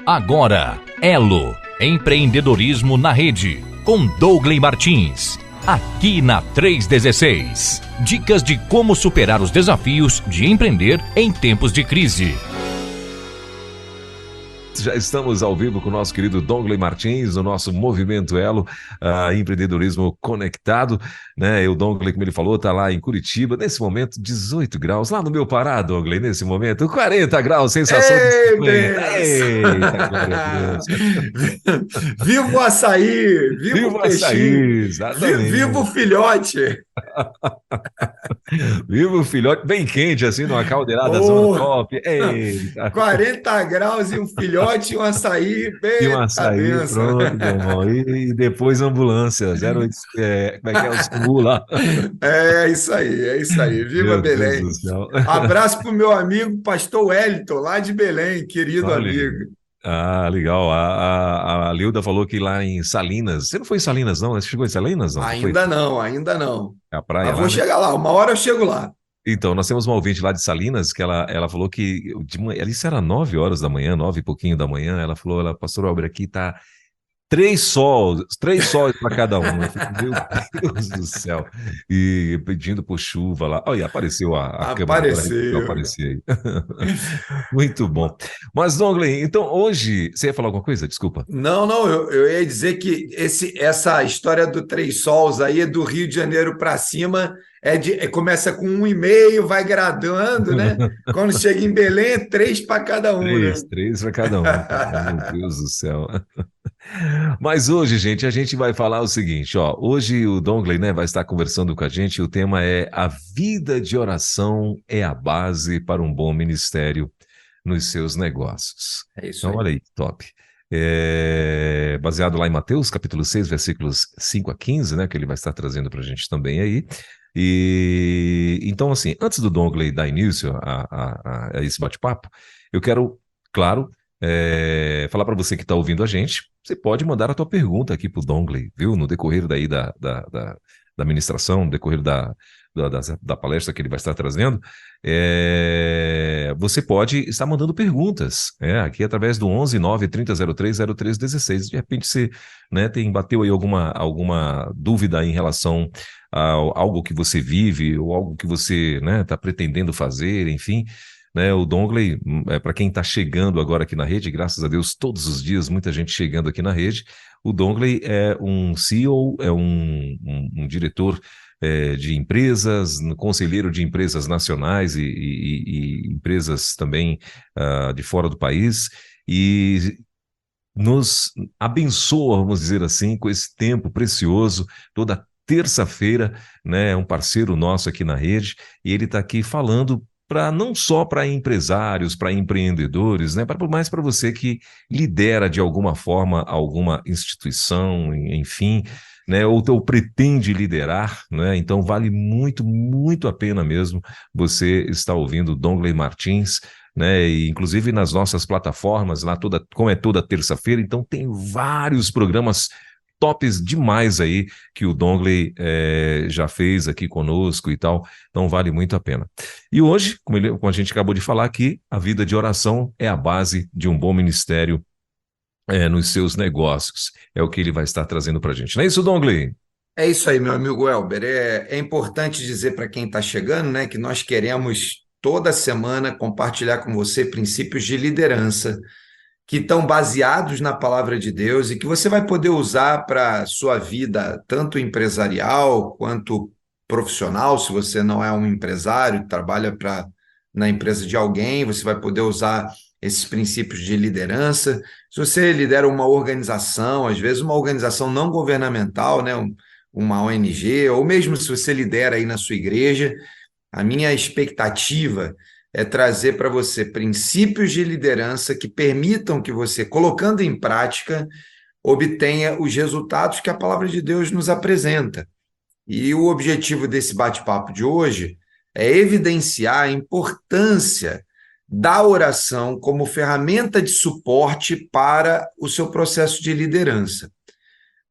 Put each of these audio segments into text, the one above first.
Agora, Elo, empreendedorismo na rede, com Douglas Martins, aqui na 316. Dicas de como superar os desafios de empreender em tempos de crise. Já estamos ao vivo com o nosso querido Douglas Martins, no nosso Movimento Elo, empreendedorismo conectado, né? O Douglas, como ele falou, está lá em Curitiba, nesse momento 18 graus, lá no meu Pará, Douglas, nesse momento 40 graus, sensação de 50. Eita, glória a Deus. Viva o açaí, viva o peixinho, açaí, exatamente. Viva o filhote. Viva o filhote, bem quente, assim, numa caldeirada zona top. Eita. 40 graus e um filhote e um açaí. E um açaí, pronto, meu irmão. E depois ambulância, 08, como é que é o SAMU lá? É isso aí. Viva Meu Belém. Deus do céu. Abraço pro meu amigo pastor Wellington, lá de Belém, querido Olha, amigo. legal. A Lilda falou que lá em Salinas. Você não foi em Salinas, não? Você chegou em Salinas, não? Ainda não. É a praia Mas lá, vou né? chegar lá, uma hora eu chego lá. Então, nós temos uma ouvinte lá de Salinas que ela falou que isso era 9 horas da manhã, 9 e pouquinho da manhã. Ela falou, pastor Albert, aqui tá três sóis para cada um. Eu falei, meu Deus do céu. E pedindo por chuva lá. Olha, apareceu a câmera agora, apareceu aí. Muito bom. Mas, Douglas, então hoje, você ia falar alguma coisa? Desculpa. Não, eu ia dizer que essa história do Três Sols aí é do Rio de Janeiro para cima, começa com 1,5, vai gradando, né? Quando chega em Belém, é 3 para cada um, né? Três para cada um. Meu Deus do céu. Mas hoje, gente, a gente vai falar o seguinte, ó. Hoje o Douglas, né, vai estar conversando com a gente. O tema é: a vida de oração é a base para um bom ministério nos seus negócios. É isso Então, aí. olha aí, top. Baseado lá em Mateus, capítulo 6, versículos 5 a 15, né, que ele vai estar trazendo para a gente também aí. E então, assim, antes do Douglas dar início a esse bate-papo, eu quero, claro, falar para você que está ouvindo a gente, você pode mandar a tua pergunta aqui para o Douglas, viu? No decorrer daí da ministração, no decorrer da palestra que ele vai estar trazendo, você pode estar mandando perguntas, aqui através do 11 9 30 03 03 16. De repente você, né, bateu aí alguma dúvida em relação a algo que você vive ou algo que você, né, está pretendendo fazer, enfim. Né, o Douglas, para quem está chegando agora aqui na rede, graças a Deus, todos os dias, muita gente chegando aqui na rede. O Douglas é um CEO, é um diretor de empresas, conselheiro de empresas nacionais e empresas também de fora do país, e nos abençoa, vamos dizer assim, com esse tempo precioso, toda terça-feira, né, é um parceiro nosso aqui na rede, e ele está aqui falando não só para empresários, para empreendedores, né, mas para você que lidera de alguma forma alguma instituição, enfim, né, ou pretende liderar, né, então vale muito, muito a pena mesmo você estar ouvindo o Douglas Martins, né, e inclusive nas nossas plataformas, lá como é toda terça-feira, então tem vários programas tops demais aí que o Douglas já fez aqui conosco e tal, então vale muito a pena. E hoje, como a gente acabou de falar aqui, a vida de oração é a base de um bom ministério nos seus negócios. É o que ele vai estar trazendo para a gente. Não é isso, Douglas? É isso aí, meu amigo Elber. É importante dizer para quem está chegando, né, que nós queremos toda semana compartilhar com você princípios de liderança que estão baseados na palavra de Deus e que você vai poder usar para a sua vida, tanto empresarial quanto profissional. Se você não é um empresário, trabalha na empresa de alguém, você vai poder usar esses princípios de liderança. Se você lidera uma organização, às vezes uma organização não governamental, né, uma ONG, ou mesmo se você lidera aí na sua igreja, a minha expectativa é trazer para você princípios de liderança que permitam que você, colocando em prática, obtenha os resultados que a palavra de Deus nos apresenta. E o objetivo desse bate-papo de hoje é evidenciar a importância da oração como ferramenta de suporte para o seu processo de liderança.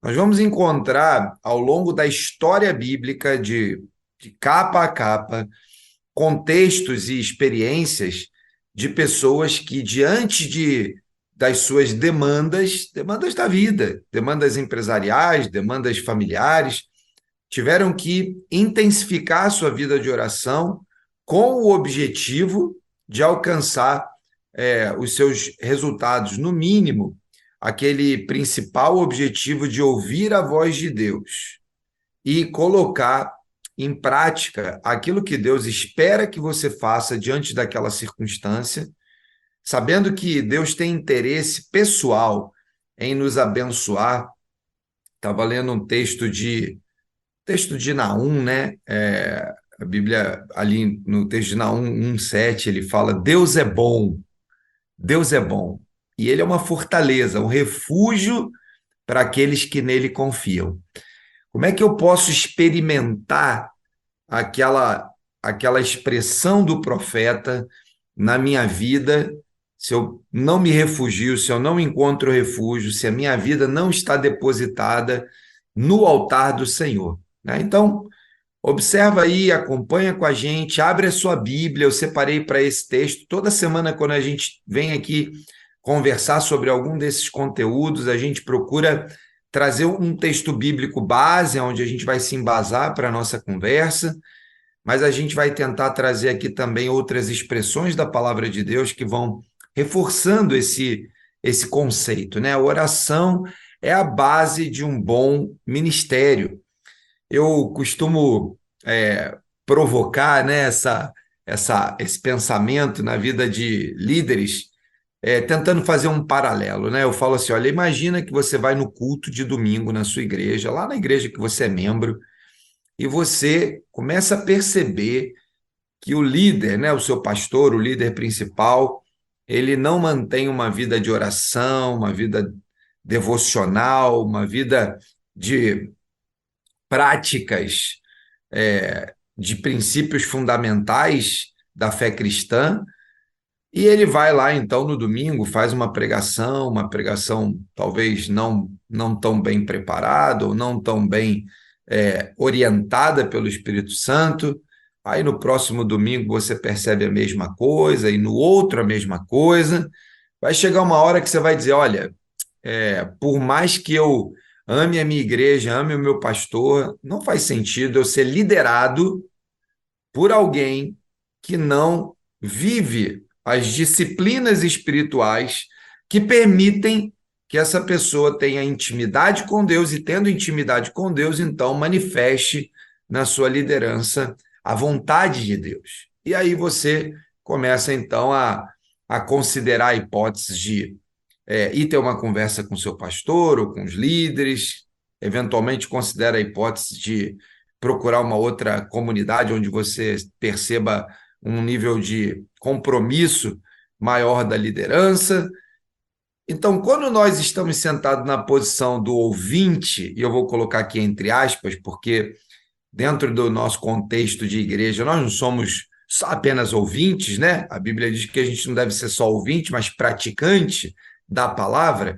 Nós vamos encontrar, ao longo da história bíblica, de capa a capa, contextos e experiências de pessoas que, diante das suas demandas, demandas da vida, demandas empresariais, demandas familiares, tiveram que intensificar a sua vida de oração com o objetivo de alcançar os seus resultados, no mínimo, aquele principal objetivo de ouvir a voz de Deus e colocar em prática aquilo que Deus espera que você faça diante daquela circunstância, sabendo que Deus tem interesse pessoal em nos abençoar. Estava lendo um texto de Naum, né? A Bíblia, ali no texto de Naum 1,7, ele fala: Deus é bom, Deus é bom. E ele é uma fortaleza, um refúgio para aqueles que nele confiam. Como é que eu posso experimentar aquela expressão do profeta na minha vida, se eu não me refugio, se eu não encontro refúgio, se a minha vida não está depositada no altar do Senhor, né? Então, observa aí, acompanha com a gente, abre a sua Bíblia, eu separei para esse texto. Toda semana, quando a gente vem aqui conversar sobre algum desses conteúdos, a gente procura trazer um texto bíblico base, onde a gente vai se embasar para a nossa conversa, mas a gente vai tentar trazer aqui também outras expressões da palavra de Deus que vão reforçando esse conceito, né? A oração é a base de um bom ministério. Eu costumo provocar, né, esse pensamento na vida de líderes, tentando fazer um paralelo, né? Eu falo assim, olha, imagina que você vai no culto de domingo na sua igreja, lá na igreja que você é membro, e você começa a perceber que o líder, né, o seu pastor, o líder principal, ele não mantém uma vida de oração, uma vida devocional, uma vida de práticas, de princípios fundamentais da fé cristã, e ele vai lá, então, no domingo, faz uma pregação talvez não tão bem preparada, ou não tão bem orientada pelo Espírito Santo. Aí no próximo domingo você percebe a mesma coisa, e no outro a mesma coisa. Vai chegar uma hora que você vai dizer, olha, por mais que eu ame a minha igreja, ame o meu pastor, não faz sentido eu ser liderado por alguém que não vive as disciplinas espirituais que permitem que essa pessoa tenha intimidade com Deus, e tendo intimidade com Deus, então manifeste na sua liderança a vontade de Deus. E aí você começa então a considerar hipóteses de ir ter uma conversa com o seu pastor ou com os líderes, eventualmente considera a hipótese de procurar uma outra comunidade onde você perceba um nível de compromisso maior da liderança. Então, quando nós estamos sentados na posição do ouvinte, e eu vou colocar aqui entre aspas, porque dentro do nosso contexto de igreja, nós não somos só apenas ouvintes, né? A Bíblia diz que a gente não deve ser só ouvinte, mas praticante da palavra.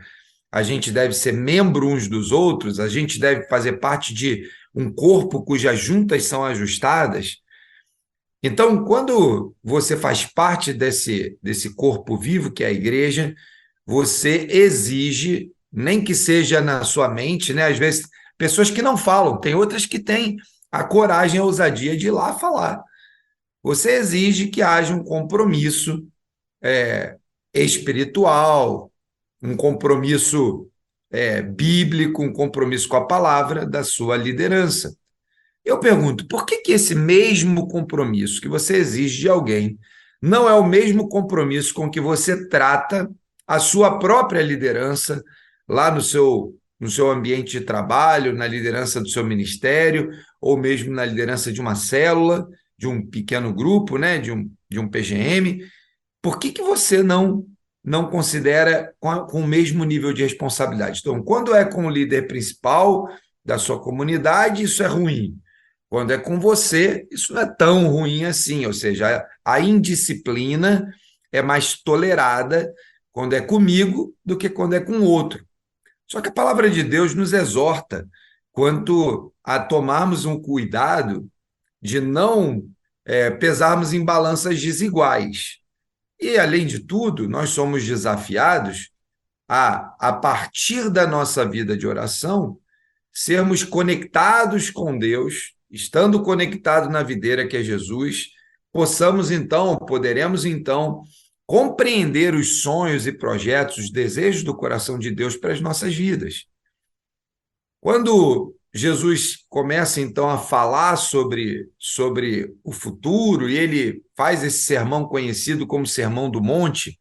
A gente deve ser membro uns dos outros, a gente deve fazer parte de um corpo cujas juntas são ajustadas. Então, quando você faz parte desse corpo vivo que é a igreja, você exige, nem que seja na sua mente, né? Às vezes, pessoas que não falam, tem outras que têm a coragem e a ousadia de ir lá falar. Você exige que haja um compromisso espiritual, um compromisso bíblico, um compromisso com a palavra da sua liderança. Eu pergunto, por que esse mesmo compromisso que você exige de alguém não é o mesmo compromisso com que você trata a sua própria liderança lá no seu ambiente de trabalho, na liderança do seu ministério, ou mesmo na liderança de uma célula, de um pequeno grupo, né, de um PGM? Por que você não considera com o mesmo nível de responsabilidade? Então, quando é com o líder principal da sua comunidade, isso é ruim. Quando é com você, isso não é tão ruim assim, ou seja, a indisciplina é mais tolerada quando é comigo do que quando é com o outro. Só que a palavra de Deus nos exorta quanto a tomarmos um cuidado de não pesarmos em balanças desiguais. E, além de tudo, nós somos desafiados a partir da nossa vida de oração, sermos conectados com Deus, estando conectado na videira que é Jesus, poderemos então compreender os sonhos e projetos, os desejos do coração de Deus para as nossas vidas. Quando Jesus começa então a falar sobre o futuro, e ele faz esse sermão conhecido como Sermão do Monte,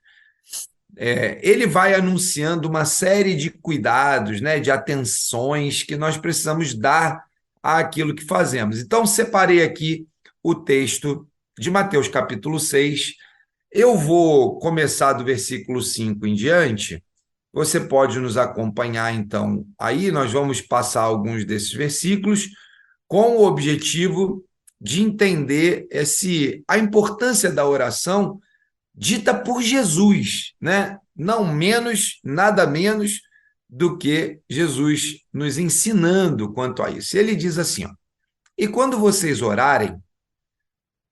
ele vai anunciando uma série de cuidados, né, de atenções que nós precisamos dar àquilo que fazemos. Então, separei aqui o texto de Mateus capítulo 6. Eu vou começar do versículo 5 em diante. Você pode nos acompanhar, então. Aí nós vamos passar alguns desses versículos com o objetivo de entender a importância da oração dita por Jesus, né? Não menos, nada menos do que Jesus nos ensinando quanto a isso. Ele diz assim, ó, e quando vocês orarem,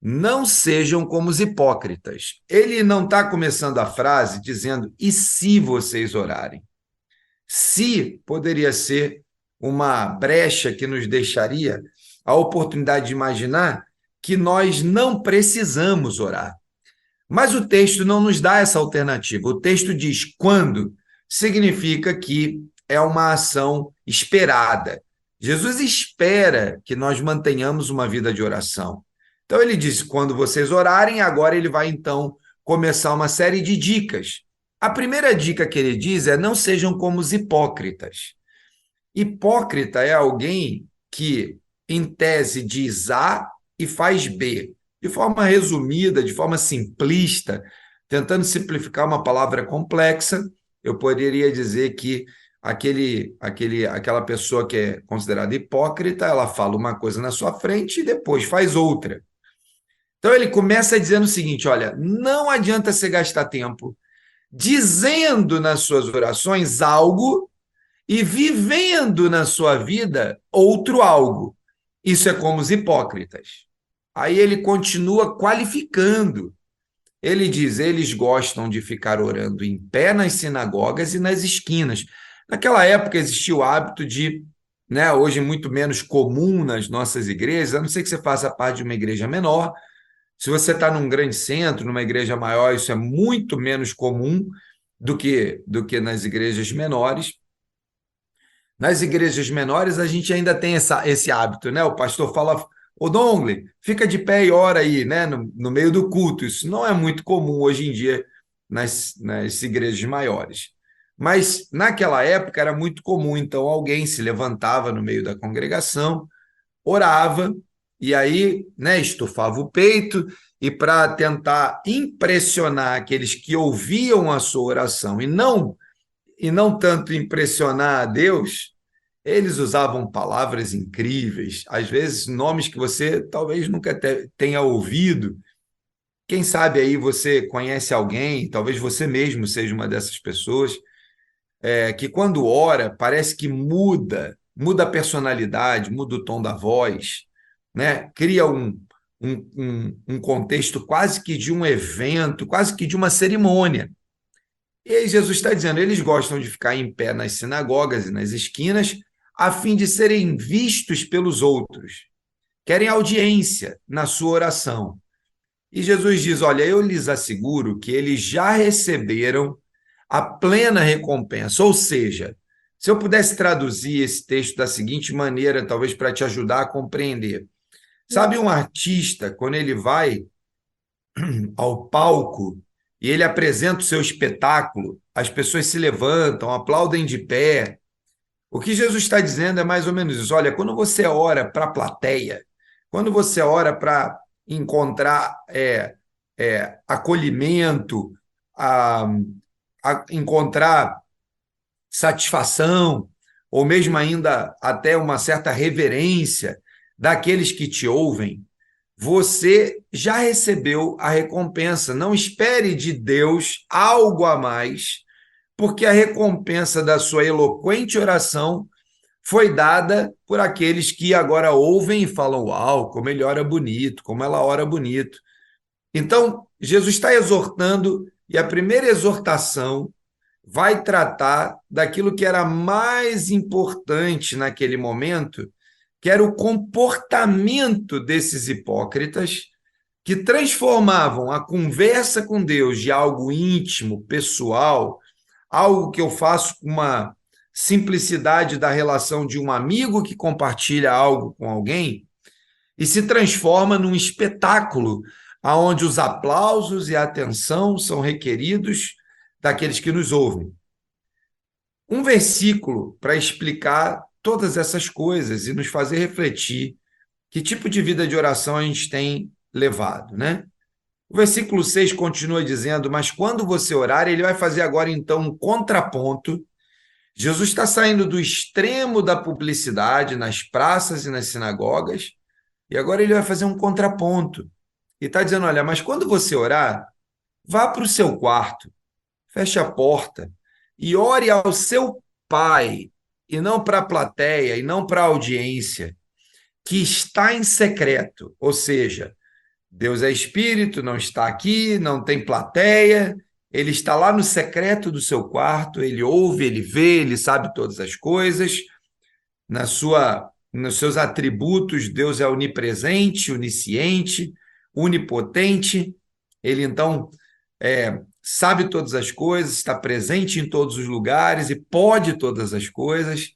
não sejam como os hipócritas. Ele não está começando a frase dizendo, e se vocês orarem? Se poderia ser uma brecha que nos deixaria a oportunidade de imaginar que nós não precisamos orar. Mas o texto não nos dá essa alternativa. O texto diz quando, significa que é uma ação esperada. Jesus espera que nós mantenhamos uma vida de oração. Então ele diz, quando vocês orarem, agora ele vai então começar uma série de dicas. A primeira dica que ele diz é não sejam como os hipócritas. Hipócrita é alguém que, em tese, diz A e faz B. De forma resumida, de forma simplista, tentando simplificar uma palavra complexa, eu poderia dizer que aquela pessoa que é considerada hipócrita, ela fala uma coisa na sua frente e depois faz outra. Então ele começa dizendo o seguinte, olha, não adianta você gastar tempo dizendo nas suas orações algo e vivendo na sua vida outro algo. Isso é como os hipócritas. Aí ele continua qualificando. Ele diz, eles gostam de ficar orando em pé nas sinagogas e nas esquinas. Naquela época existia o hábito de, né, hoje muito menos comum nas nossas igrejas, a não ser que você faça parte de uma igreja menor. Se você está num grande centro, numa igreja maior, isso é muito menos comum do que nas igrejas menores. Nas igrejas menores, a gente ainda tem esse hábito, né? O pastor fala, ô Dongle, fica de pé e ora aí, né? No meio do culto. Isso não é muito comum hoje em dia nas igrejas maiores. Mas naquela época era muito comum, então alguém se levantava no meio da congregação, orava, e aí, né, estufava o peito, e para tentar impressionar aqueles que ouviam a sua oração e não tanto impressionar a Deus, eles usavam palavras incríveis, às vezes nomes que você talvez nunca tenha ouvido. Quem sabe aí você conhece alguém, talvez você mesmo seja uma dessas pessoas, que quando ora parece que muda a personalidade, muda o tom da voz, né? Cria um contexto quase que de um evento, quase que de uma cerimônia. E aí Jesus está dizendo, eles gostam de ficar em pé nas sinagogas e nas esquinas, a fim de serem vistos pelos outros. Querem audiência na sua oração. E Jesus diz, olha, eu lhes asseguro que eles já receberam a plena recompensa. Ou seja, se eu pudesse traduzir esse texto da seguinte maneira, talvez para te ajudar a compreender. Sabe um artista, quando ele vai ao palco e ele apresenta o seu espetáculo, as pessoas se levantam, aplaudem de pé. O que Jesus está dizendo é mais ou menos isso. Olha, quando você ora para a plateia, quando você ora para encontrar acolhimento, encontrar satisfação, ou mesmo ainda até uma certa reverência daqueles que te ouvem, você já recebeu a recompensa. Não espere de Deus algo a mais, porque a recompensa da sua eloquente oração foi dada por aqueles que agora ouvem e falam, uau, como ele ora bonito, como ela ora bonito. Então, Jesus está exortando, e a primeira exortação vai tratar daquilo que era mais importante naquele momento, que era o comportamento desses hipócritas que transformavam a conversa com Deus de algo íntimo, pessoal, algo que eu faço com uma simplicidade da relação de um amigo que compartilha algo com alguém, e se transforma num espetáculo onde os aplausos e a atenção são requeridos daqueles que nos ouvem. Um versículo para explicar todas essas coisas e nos fazer refletir que tipo de vida de oração a gente tem levado, né? O versículo 6 continua dizendo, mas quando você orar, ele vai fazer agora então um contraponto. Jesus está saindo do extremo da publicidade nas praças e nas sinagogas, e agora ele vai fazer um contraponto. E está dizendo, olha, mas quando você orar, vá para o seu quarto, feche a porta e ore ao seu Pai, e não para a plateia, e não para a audiência, que está em secreto, ou seja, Deus é espírito, não está aqui, não tem plateia, ele está lá no secreto do seu quarto, ele ouve, ele vê, ele sabe todas as coisas, nos seus atributos, Deus é onipresente, onisciente, onipotente, ele então sabe todas as coisas, está presente em todos os lugares e pode todas as coisas,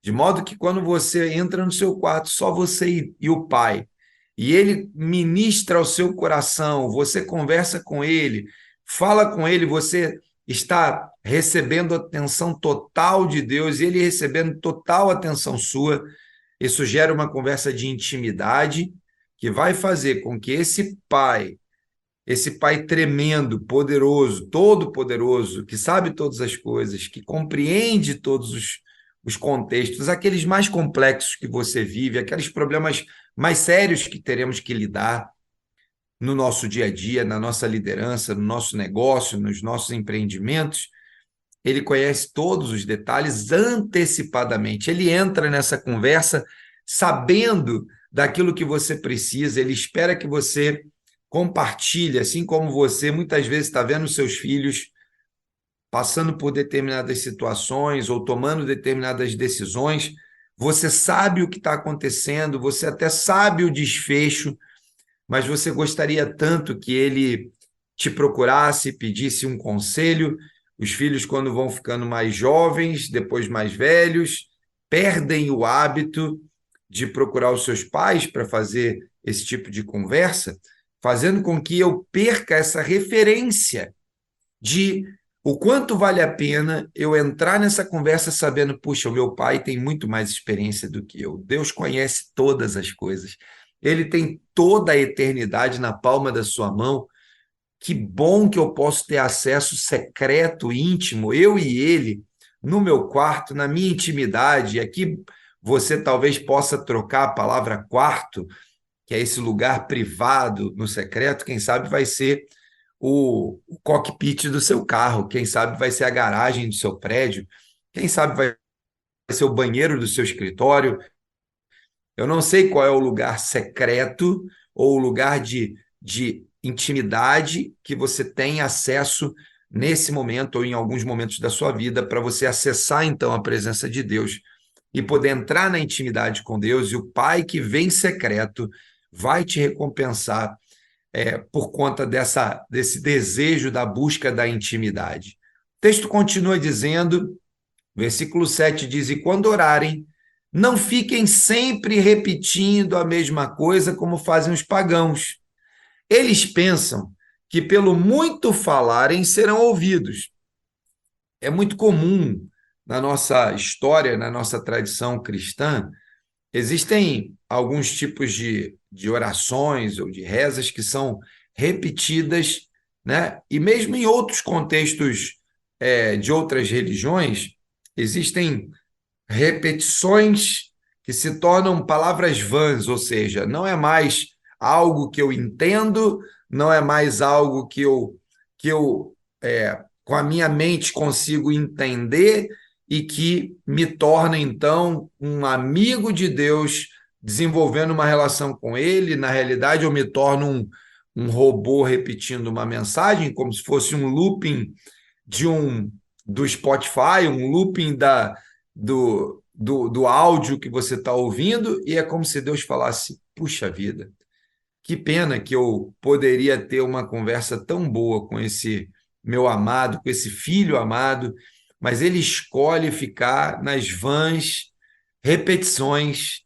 de modo que quando você entra no seu quarto, só você e o Pai, e ele ministra ao seu coração, você conversa com ele, fala com ele, você está recebendo atenção total de Deus, e ele recebendo total atenção sua, isso gera uma conversa de intimidade que vai fazer com que esse Pai tremendo, poderoso, todo-poderoso, que sabe todas as coisas, que compreende todos os contextos, aqueles mais complexos que você vive, aqueles problemas mais sérios que teremos que lidar no nosso dia a dia, na nossa liderança, no nosso negócio, nos nossos empreendimentos, ele conhece todos os detalhes antecipadamente. Ele entra nessa conversa sabendo daquilo que você precisa, ele espera que você compartilhe, assim como você muitas vezes está vendo seus filhos passando por determinadas situações ou tomando determinadas decisões, você sabe o que está acontecendo, você até sabe o desfecho, mas você gostaria tanto que ele te procurasse, pedisse um conselho. Os filhos, quando vão ficando mais jovens, depois mais velhos, perdem o hábito de procurar os seus pais para fazer esse tipo de conversa, fazendo com que eu perca essa referência de o quanto vale a pena eu entrar nessa conversa sabendo, puxa, o meu pai tem muito mais experiência do que eu. Deus conhece todas as coisas. Ele tem toda a eternidade na palma da sua mão. Que bom que eu posso ter acesso secreto, íntimo, eu e ele, no meu quarto, na minha intimidade. E aqui você talvez possa trocar a palavra quarto, que é esse lugar privado, no secreto, quem sabe vai ser o cockpit do seu carro, quem sabe vai ser a garagem do seu prédio, quem sabe vai ser o banheiro do seu escritório. Eu não sei qual é o lugar secreto ou o lugar de intimidade que você tem acesso nesse momento ou em alguns momentos da sua vida para você acessar, então, a presença de Deus e poder entrar na intimidade com Deus, e o Pai que vem secreto vai te recompensar por conta desse desejo da busca da intimidade. O texto continua dizendo, versículo 7 diz, e quando orarem, não fiquem sempre repetindo a mesma coisa como fazem os pagãos. Eles pensam que pelo muito falarem serão ouvidos. É muito comum na nossa história, na nossa tradição cristã, existem alguns tipos de orações ou de rezas que são repetidas, né? E mesmo em outros contextos de outras religiões, existem repetições que se tornam palavras vãs, ou seja, não é mais algo que eu entendo, não é mais algo que eu com a minha mente consigo entender e que me torna, então, um amigo de Deus, desenvolvendo uma relação com ele. Na realidade, eu me torno um robô repetindo uma mensagem, como se fosse um looping de do Spotify, um looping do áudio que você está ouvindo, e é como se Deus falasse: puxa vida, que pena que eu poderia ter uma conversa tão boa com esse meu amado, com esse filho amado, mas ele escolhe ficar nas vãs repetições,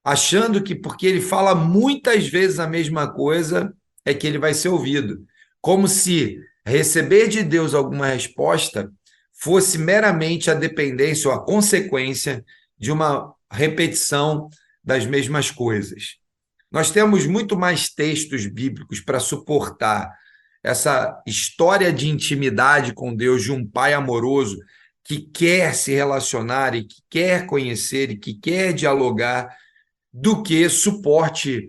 achando que porque ele fala muitas vezes a mesma coisa é que ele vai ser ouvido, como se receber de Deus alguma resposta fosse meramente a dependência ou a consequência de uma repetição das mesmas coisas. Nós temos muito mais textos bíblicos para suportar essa história de intimidade com Deus, de um pai amoroso que quer se relacionar e que quer conhecer e que quer dialogar, do que suporte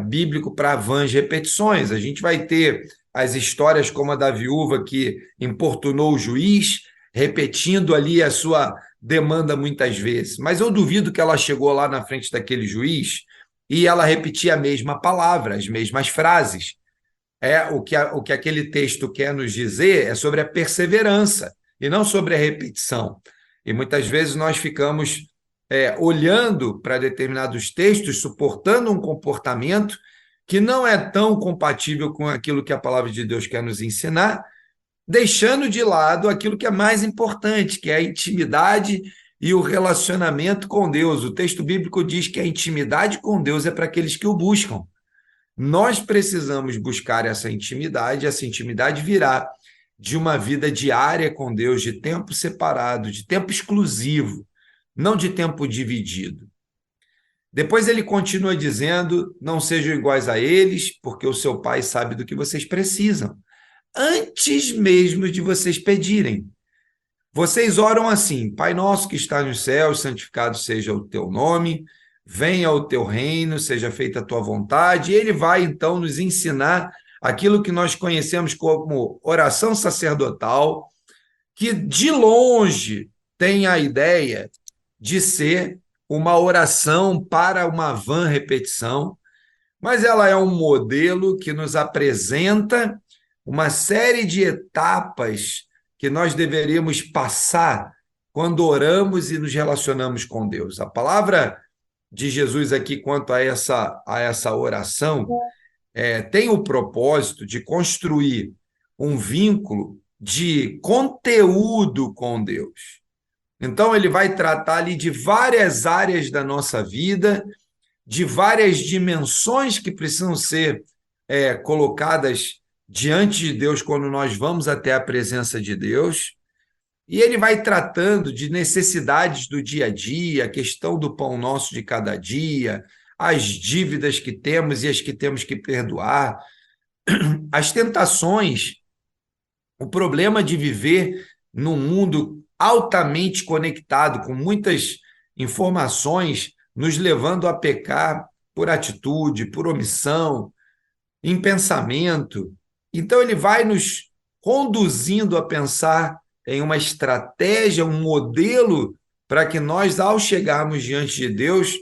bíblico para vãs repetições. A gente vai ter as histórias como a da viúva que importunou o juiz, repetindo ali a sua demanda muitas vezes. Mas eu duvido que ela chegou lá na frente daquele juiz e ela repetia a mesma palavra, as mesmas frases. O que aquele texto quer nos dizer é sobre a perseverança e não sobre a repetição. E muitas vezes nós ficamos olhando para determinados textos, suportando um comportamento que não é tão compatível com aquilo que a palavra de Deus quer nos ensinar, deixando de lado aquilo que é mais importante, que é a intimidade e o relacionamento com Deus. O texto bíblico diz que a intimidade com Deus é para aqueles que o buscam. Nós precisamos buscar essa intimidade virá de uma vida diária com Deus, de tempo separado, de tempo exclusivo, não de tempo dividido. Depois ele continua dizendo: não sejam iguais a eles, porque o seu pai sabe do que vocês precisam, antes mesmo de vocês pedirem. Vocês oram assim: Pai nosso que está nos céus, santificado seja o teu nome, venha o teu reino, seja feita a tua vontade. E ele vai, então, nos ensinar aquilo que nós conhecemos como oração sacerdotal, que de longe tem a ideia de ser uma oração para uma vã repetição, mas ela é um modelo que nos apresenta uma série de etapas que nós deveríamos passar quando oramos e nos relacionamos com Deus. A palavra de Jesus aqui quanto a essa oração tem o propósito de construir um vínculo de conteúdo com Deus. Então, ele vai tratar ali de várias áreas da nossa vida, de várias dimensões que precisam ser colocadas diante de Deus quando nós vamos até a presença de Deus. E ele vai tratando de necessidades do dia a dia, a questão do pão nosso de cada dia, as dívidas que temos e as que temos que perdoar, as tentações, o problema de viver num mundo altamente conectado, com muitas informações, nos levando a pecar por atitude, por omissão, em pensamento. Então, ele vai nos conduzindo a pensar em uma estratégia, um modelo para que nós, ao chegarmos diante de Deus,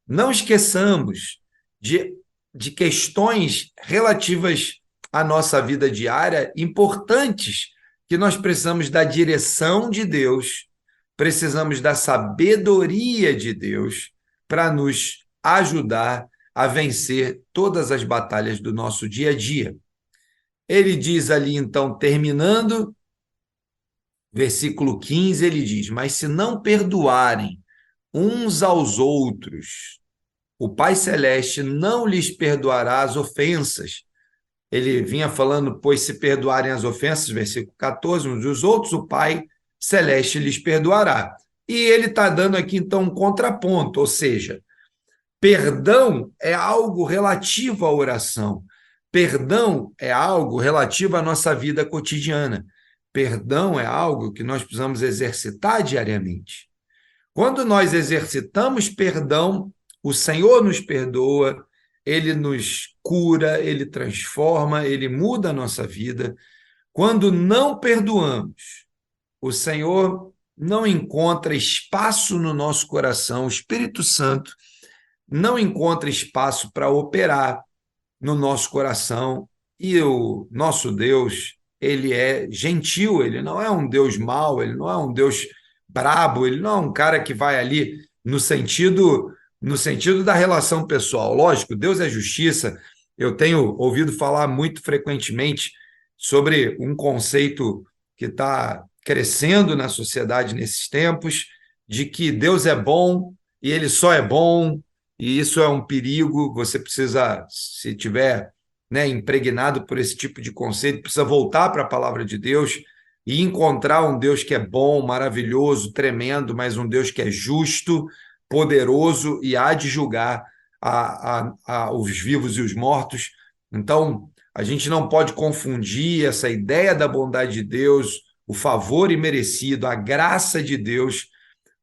não esqueçamos de questões relativas à nossa vida diária, importantes, que nós precisamos da direção de Deus, precisamos da sabedoria de Deus para nos ajudar a vencer todas as batalhas do nosso dia a dia. Ele diz ali, então, terminando, versículo 15, ele diz: mas se não perdoarem uns aos outros, o Pai Celeste não lhes perdoará as ofensas. Ele vinha falando: pois se perdoarem as ofensas, versículo 14, uns dos outros, o Pai Celeste lhes perdoará. E ele está dando aqui, então, um contraponto, ou seja, perdão é algo relativo à oração. Perdão é algo relativo à nossa vida cotidiana. Perdão é algo que nós precisamos exercitar diariamente. Quando nós exercitamos perdão, o Senhor nos perdoa, Ele nos cura, Ele transforma, Ele muda a nossa vida. Quando não perdoamos, o Senhor não encontra espaço no nosso coração, o Espírito Santo não encontra espaço para operar no nosso coração, e o nosso Deus ele é gentil, ele não é um Deus mau, ele não é um Deus brabo, ele não é um cara que vai ali no sentido da relação pessoal. Lógico, Deus é justiça. Eu tenho ouvido falar muito frequentemente sobre um conceito que está crescendo na sociedade nesses tempos, de que Deus é bom e ele só é bom, e isso é um perigo. Você precisa, se tiver, né, impregnado por esse tipo de conceito, precisa voltar para a palavra de Deus e encontrar um Deus que é bom, maravilhoso, tremendo, mas um Deus que é justo, poderoso e há de julgar os vivos e os mortos. Então, a gente não pode confundir essa ideia da bondade de Deus, o favor imerecido, a graça de Deus,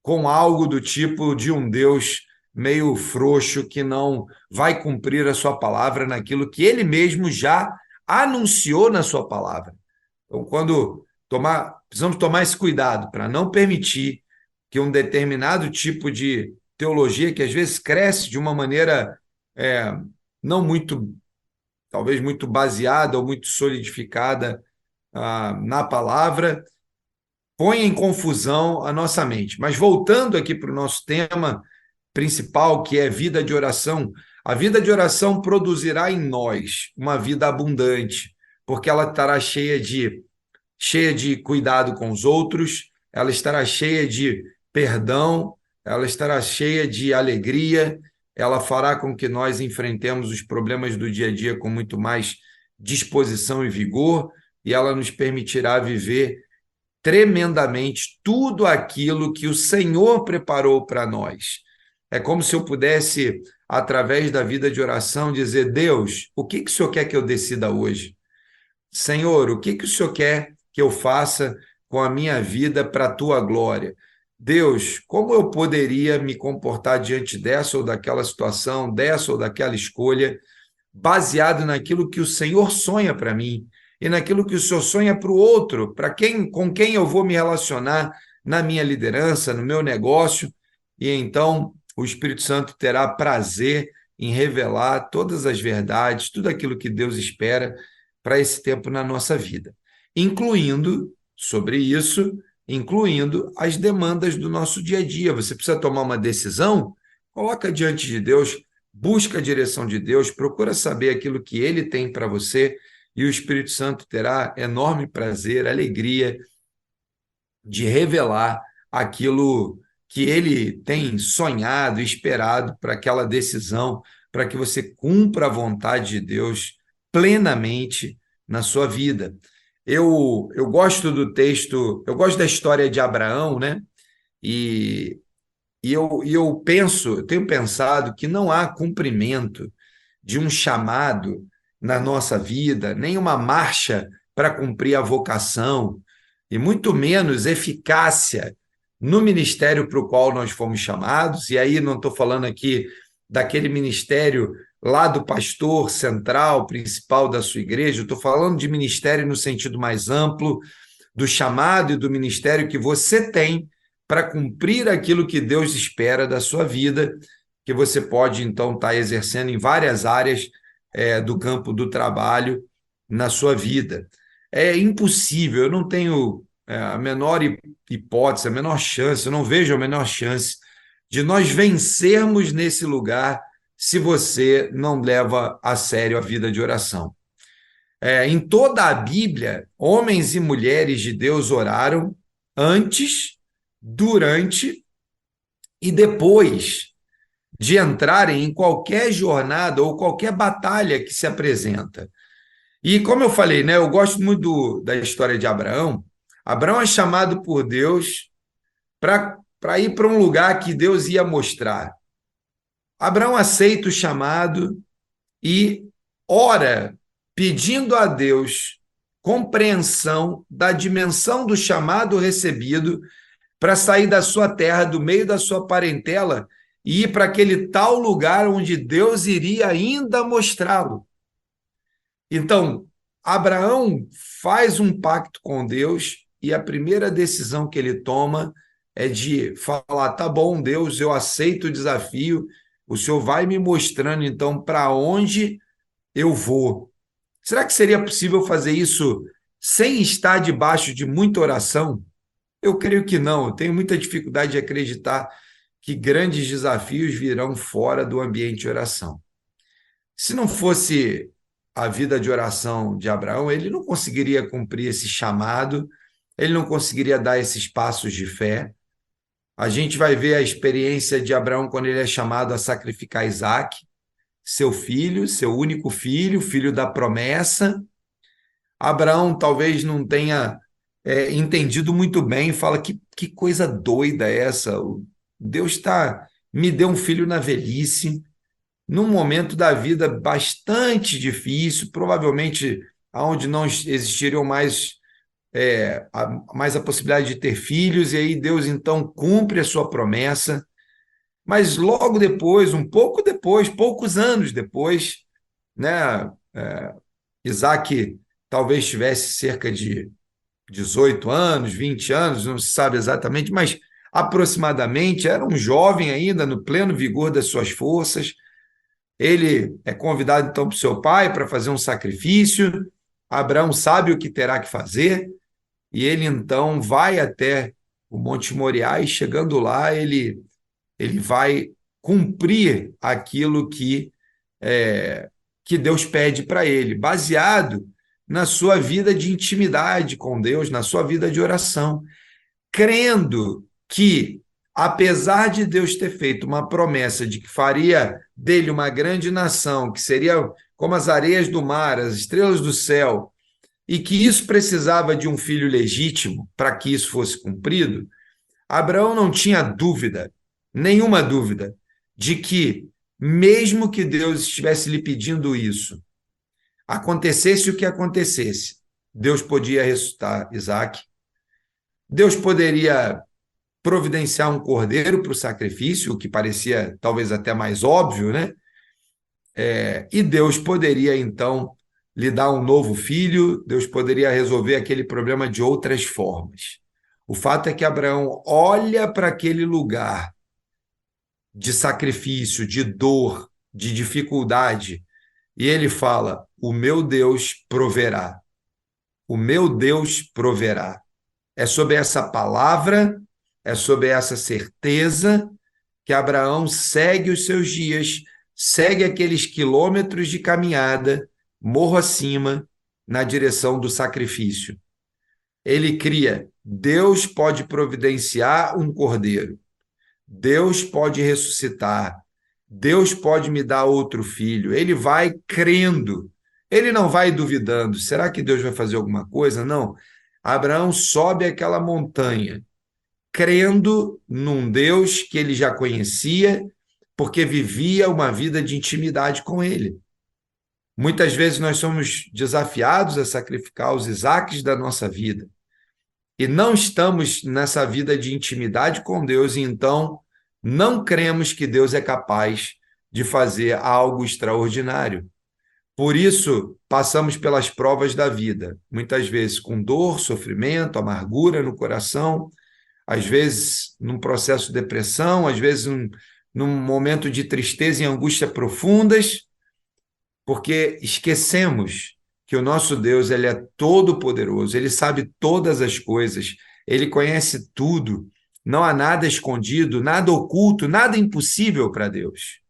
com algo do tipo de um Deus meio frouxo que não vai cumprir a sua palavra naquilo que ele mesmo já anunciou na sua palavra. Então, precisamos tomar esse cuidado para não permitir que um determinado tipo de teologia, que às vezes cresce de uma maneira não muito, talvez muito baseada ou muito solidificada na palavra, põe em confusão a nossa mente. Mas voltando aqui para o nosso tema principal, que é vida de oração, a vida de oração produzirá em nós uma vida abundante, porque ela estará cheia de cuidado com os outros, ela estará cheia de perdão, ela estará cheia de alegria, ela fará com que nós enfrentemos os problemas do dia a dia com muito mais disposição e vigor, e ela nos permitirá viver tremendamente tudo aquilo que o Senhor preparou para nós. É como se eu pudesse, através da vida de oração, dizer: Deus, o que o Senhor quer que eu decida hoje? Senhor, o que o Senhor quer que eu faça com a minha vida para a tua glória? Deus, como eu poderia me comportar diante dessa ou daquela situação, dessa ou daquela escolha, baseado naquilo que o Senhor sonha para mim e naquilo que o Senhor sonha para o outro, com quem eu vou me relacionar na minha liderança, no meu negócio, e então o Espírito Santo terá prazer em revelar todas as verdades, tudo aquilo que Deus espera para esse tempo na nossa vida, incluindo as demandas do nosso dia a dia. Você precisa tomar uma decisão, coloca diante de Deus, busca a direção de Deus, procura saber aquilo que Ele tem para você, e o Espírito Santo terá enorme prazer, alegria de revelar aquilo que Ele tem sonhado e esperado para aquela decisão, para que você cumpra a vontade de Deus plenamente na sua vida. Eu gosto do texto, eu gosto da história de Abraão, né? Eu tenho pensado que não há cumprimento de um chamado na nossa vida, nem uma marcha para cumprir a vocação, e muito menos eficácia no ministério para o qual nós fomos chamados. E aí não estou falando aqui daquele ministério lá do pastor central, principal da sua igreja, estou falando de ministério no sentido mais amplo, do chamado e do ministério que você tem para cumprir aquilo que Deus espera da sua vida, que você pode, então, estar exercendo em várias áreas do campo do trabalho na sua vida. É impossível, eu não tenho a menor hipótese, a menor chance, eu não vejo a menor chance de nós vencermos nesse lugar se você não leva a sério a vida de oração. Em toda a Bíblia, homens e mulheres de Deus oraram antes, durante e depois de entrarem em qualquer jornada ou qualquer batalha que se apresenta. E como eu falei, né, eu gosto muito da história de Abraão. Abraão é chamado por Deus para ir para um lugar que Deus ia mostrar. Abraão aceita o chamado e ora, pedindo a Deus compreensão da dimensão do chamado recebido para sair da sua terra, do meio da sua parentela, e ir para aquele tal lugar onde Deus iria ainda mostrá-lo. Então, Abraão faz um pacto com Deus e a primeira decisão que ele toma é de falar: tá bom, Deus, eu aceito o desafio, o Senhor vai me mostrando então para onde eu vou. Será que seria possível fazer isso sem estar debaixo de muita oração? Eu creio que não. Eu tenho muita dificuldade de acreditar que grandes desafios virão fora do ambiente de oração. Se não fosse a vida de oração de Abraão, ele não conseguiria cumprir esse chamado, ele não conseguiria dar esses passos de fé. A gente vai ver a experiência de Abraão quando ele é chamado a sacrificar Isaque, seu filho, seu único filho, filho da promessa. Abraão talvez não tenha entendido muito bem, fala que coisa doida é essa? Deus me deu um filho na velhice, num momento da vida bastante difícil, provavelmente onde não existiriam mais a possibilidade de ter filhos, e aí Deus então cumpre a sua promessa, mas logo depois, um pouco depois, poucos anos depois, né, Isaac talvez tivesse cerca de 18 anos, 20 anos, não se sabe exatamente, mas aproximadamente, era um jovem ainda, no pleno vigor das suas forças. Ele é convidado então por seu pai para fazer um sacrifício. Abraão sabe o que terá que fazer, e ele então vai até o Monte Moriá, e chegando lá, ele vai cumprir aquilo que Deus pede para ele, baseado na sua vida de intimidade com Deus, na sua vida de oração, crendo que, apesar de Deus ter feito uma promessa de que faria dele uma grande nação, que seria como as areias do mar, as estrelas do céu, e que isso precisava de um filho legítimo para que isso fosse cumprido, Abraão não tinha dúvida, nenhuma dúvida, de que, mesmo que Deus estivesse lhe pedindo isso, acontecesse o que acontecesse, Deus podia ressuscitar Isaque, Deus poderia providenciar um cordeiro para o sacrifício, o que parecia talvez até mais óbvio, né? E Deus poderia, então, lhe dar um novo filho, Deus poderia resolver aquele problema de outras formas. O fato é que Abraão olha para aquele lugar de sacrifício, de dor, de dificuldade, e ele fala: o meu Deus proverá. O meu Deus proverá. É sobre essa palavra, é sobre essa certeza que Abraão segue os seus dias, segue aqueles quilômetros de caminhada, morro acima, na direção do sacrifício. Ele cria: Deus pode providenciar um cordeiro, Deus pode ressuscitar, Deus pode me dar outro filho. Ele vai crendo, ele não vai duvidando. Será que Deus vai fazer alguma coisa? Não. Abraão sobe aquela montanha, crendo num Deus que ele já conhecia, porque vivia uma vida de intimidade com ele. Muitas vezes nós somos desafiados a sacrificar os Isaques da nossa vida, e não estamos nessa vida de intimidade com Deus, e então não cremos que Deus é capaz de fazer algo extraordinário. Por isso, passamos pelas provas da vida, muitas vezes com dor, sofrimento, amargura no coração, às vezes num processo de depressão, às vezes num momento de tristeza e angústia profundas, porque esquecemos que o nosso Deus, ele é todo-poderoso, ele sabe todas as coisas, ele conhece tudo, não há nada escondido, nada oculto, nada impossível para Deus.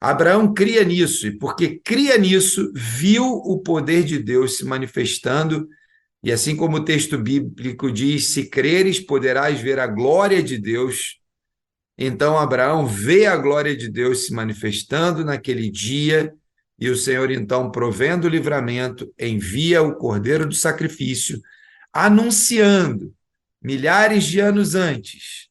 Abraão cria nisso, e porque cria nisso, viu o poder de Deus se manifestando, e assim como o texto bíblico diz: se creres, poderás ver a glória de Deus. Então Abraão vê a glória de Deus se manifestando naquele dia, e o Senhor, então, provendo o livramento, envia o cordeiro do sacrifício, anunciando, milhares de anos antes,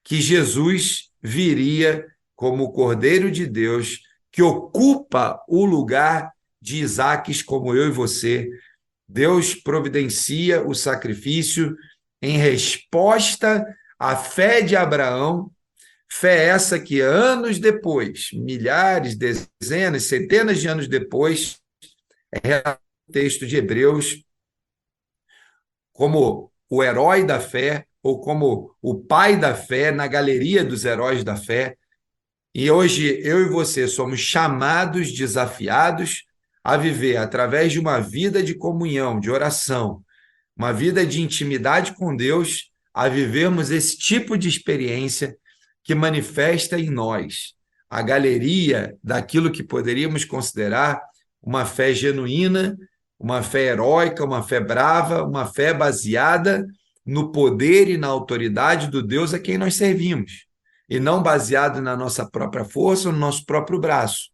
que Jesus viria como o Cordeiro de Deus, que ocupa o lugar de Isaques, como eu e você. Deus providencia o sacrifício em resposta à fé de Abraão, fé essa que anos depois, milhares, dezenas, centenas de anos depois, é o texto de Hebreus como o herói da fé, ou como o pai da fé, na galeria dos heróis da fé. E hoje eu e você somos chamados, desafiados a viver através de uma vida de comunhão, de oração, uma vida de intimidade com Deus, a vivermos esse tipo de experiência que manifesta em nós a galeria daquilo que poderíamos considerar uma fé genuína, uma fé heróica, uma fé brava, uma fé baseada no poder e na autoridade do Deus a quem nós servimos, e não baseado na nossa própria força ou no nosso próprio braço.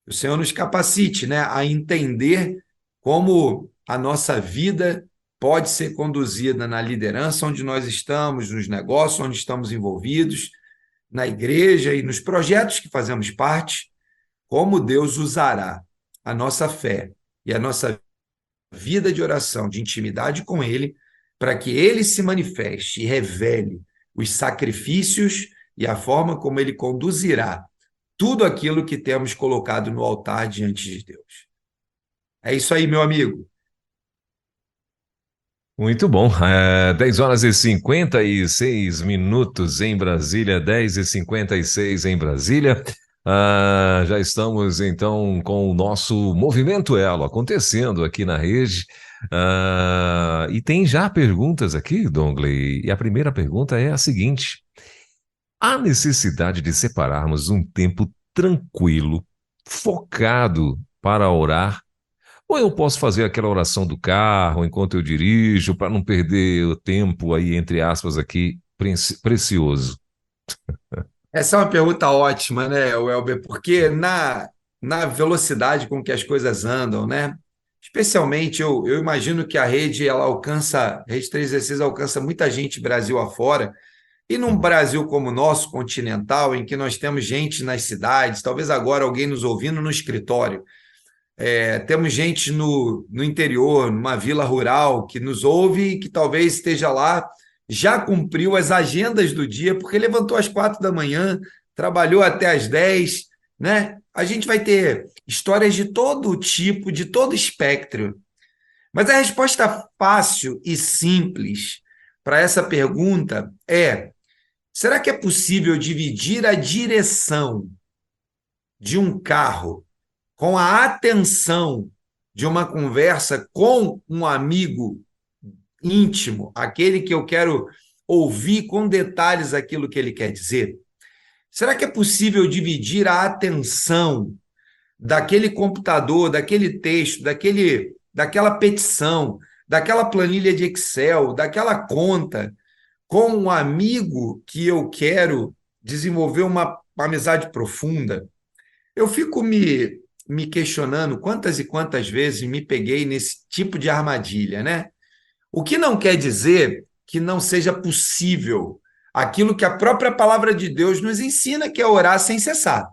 O Senhor nos capacite, né, a entender como a nossa vida pode ser conduzida na liderança onde nós estamos, nos negócios onde estamos envolvidos, na igreja e nos projetos que fazemos parte, como Deus usará a nossa fé e a nossa vida de oração, de intimidade com Ele, para que Ele se manifeste e revele os sacrifícios e a forma como Ele conduzirá tudo aquilo que temos colocado no altar diante de Deus. É isso aí, meu amigo. Muito bom. 10 horas e 56 minutos em Brasília, 10h56 em Brasília. Já estamos, então, com o nosso Movimento Elo acontecendo aqui na rede. E tem já perguntas aqui, Dongley. E a primeira pergunta é a seguinte: há necessidade de separarmos um tempo tranquilo, focado para orar? Ou eu posso fazer aquela oração do carro enquanto eu dirijo, para não perder o tempo aí, entre aspas, aqui, precioso? Essa é uma pergunta ótima, né, Welber? Porque na velocidade com que as coisas andam, né? Especialmente, eu imagino que a rede, a Rede 316 alcança muita gente Brasil afora, e num Brasil como o nosso, continental, em que nós temos gente nas cidades, talvez agora alguém nos ouvindo no escritório, temos gente no interior, numa vila rural, que nos ouve e que talvez esteja lá, já cumpriu as agendas do dia, porque levantou às 4 da manhã, trabalhou até às 10, né? A gente vai ter histórias de todo tipo, de todo espectro. Mas a resposta fácil e simples para essa pergunta é: será que é possível dividir a direção de um carro com a atenção de uma conversa com um amigo íntimo, aquele que eu quero ouvir com detalhes aquilo que ele quer dizer? Será que é possível dividir a atenção daquele computador, daquele texto, daquela petição, daquela planilha de Excel, daquela conta, com um amigo que eu quero desenvolver uma amizade profunda? Eu fico me questionando quantas e quantas vezes me peguei nesse tipo de armadilha, né? O que não quer dizer que não seja possível aquilo que a própria palavra de Deus nos ensina, que é orar sem cessar.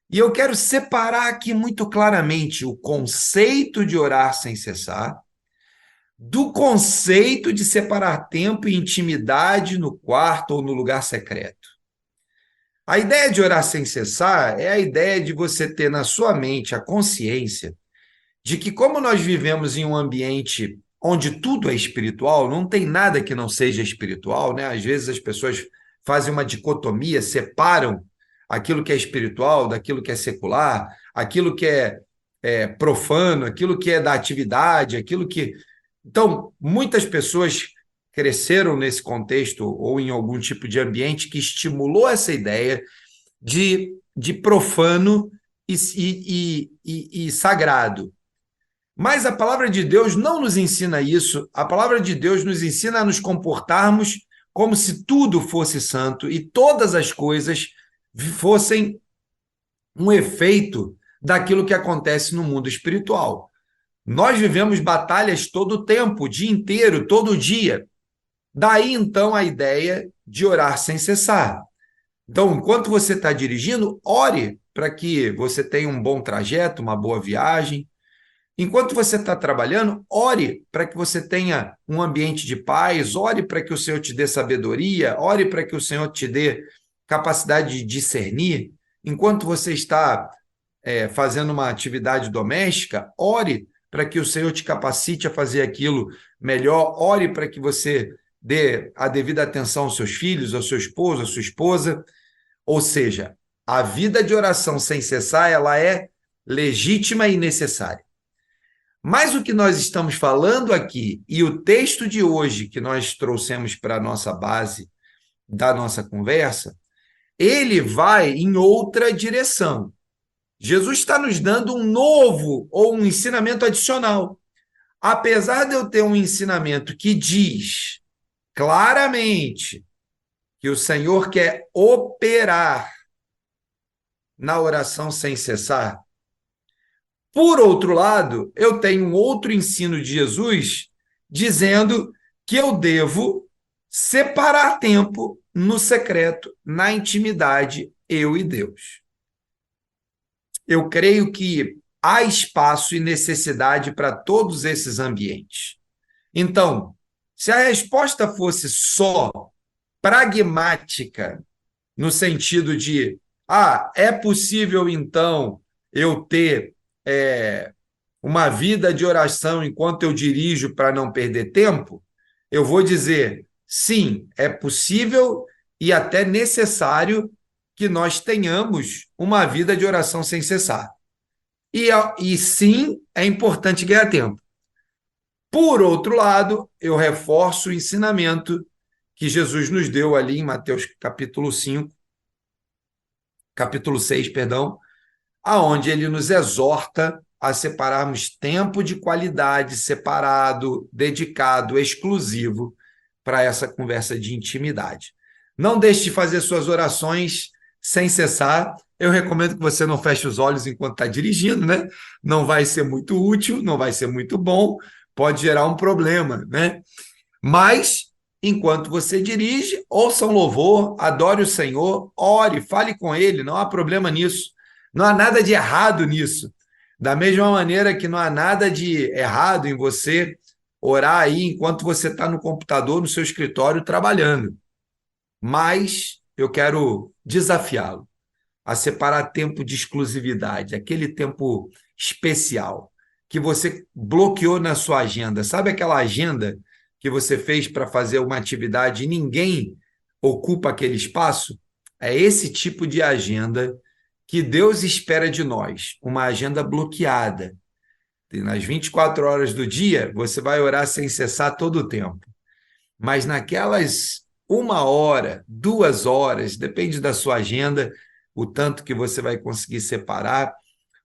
E eu quero separar aqui muito claramente o conceito de orar sem cessar do conceito de separar tempo e intimidade no quarto ou no lugar secreto. A ideia de orar sem cessar é a ideia de você ter na sua mente a consciência de que, como nós vivemos em um ambiente onde tudo é espiritual, não tem nada que não seja espiritual, né? Às vezes as pessoas fazem uma dicotomia, separam aquilo que é espiritual daquilo que é secular, aquilo que é profano, aquilo que é da atividade, aquilo que... Então, muitas pessoas cresceram nesse contexto ou em algum tipo de ambiente que estimulou essa ideia de profano e sagrado. Mas a palavra de Deus não nos ensina isso. A palavra de Deus nos ensina a nos comportarmos como se tudo fosse santo e todas as coisas fossem um efeito daquilo que acontece no mundo espiritual. Nós vivemos batalhas todo o tempo, o dia inteiro, todo dia. Daí, então, a ideia de orar sem cessar. Então, enquanto você está dirigindo, ore para que você tenha um bom trajeto, uma boa viagem. Enquanto você está trabalhando, ore para que você tenha um ambiente de paz, ore para que o Senhor te dê sabedoria, ore para que o Senhor te dê capacidade de discernir. Enquanto você está fazendo uma atividade doméstica, ore para que o Senhor te capacite a fazer aquilo melhor, ore para que você dê a devida atenção aos seus filhos, ao seu esposo, à sua esposa. Ou seja, a vida de oração sem cessar, ela é legítima e necessária. Mas o que nós estamos falando aqui e o texto de hoje que nós trouxemos para a nossa base da nossa conversa, ele vai em outra direção. Jesus está nos dando um novo ou um ensinamento adicional. Apesar de eu ter um ensinamento que diz claramente que o Senhor quer operar na oração sem cessar, por outro lado, eu tenho um outro ensino de Jesus dizendo que eu devo separar tempo no secreto, na intimidade, eu e Deus. Eu creio que há espaço e necessidade para todos esses ambientes. Então, se a resposta fosse só pragmática, no sentido de, é possível então eu ter uma vida de oração enquanto eu dirijo para não perder tempo, eu vou dizer, sim, é possível e até necessário que nós tenhamos uma vida de oração sem cessar. E sim, é importante ganhar tempo. Por outro lado, eu reforço o ensinamento que Jesus nos deu ali em Mateus capítulo 6, aonde ele nos exorta a separarmos tempo de qualidade separado, dedicado, exclusivo para essa conversa de intimidade. Não deixe de fazer suas orações sem cessar. Eu recomendo que você não feche os olhos enquanto está dirigindo, né? Não vai ser muito útil, não vai ser muito bom, pode gerar um problema, né? Mas, enquanto você dirige, ouça um louvor, adore o Senhor, ore, fale com Ele, não há problema nisso. Não há nada de errado nisso. Da mesma maneira que não há nada de errado em você orar aí enquanto você está no computador, no seu escritório, trabalhando. Mas eu quero desafiá-lo a separar tempo de exclusividade, aquele tempo especial que você bloqueou na sua agenda. Sabe aquela agenda que você fez para fazer uma atividade e ninguém ocupa aquele espaço? É esse tipo de agenda que Deus espera de nós, uma agenda bloqueada. E nas 24 horas do dia, você vai orar sem cessar todo o tempo. Mas naquelas 1 hora, 2 horas, depende da sua agenda, o tanto que você vai conseguir separar,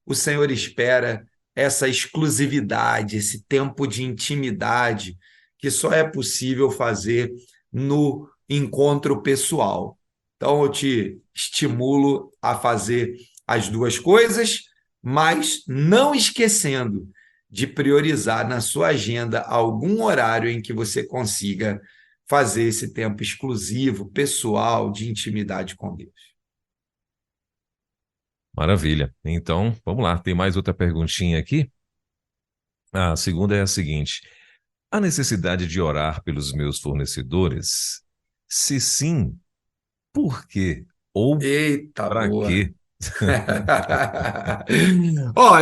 o Senhor espera essa exclusividade, esse tempo de intimidade, que só é possível fazer no encontro pessoal. Então, eu te estimulo a fazer as duas coisas, mas não esquecendo de priorizar na sua agenda algum horário em que você consiga fazer esse tempo exclusivo, pessoal, de intimidade com Deus. Maravilha. Então, vamos lá. Tem mais outra perguntinha aqui. A segunda é a seguinte: há necessidade de orar pelos meus fornecedores? Se sim, por quê? Ou Eita, para boa! quê?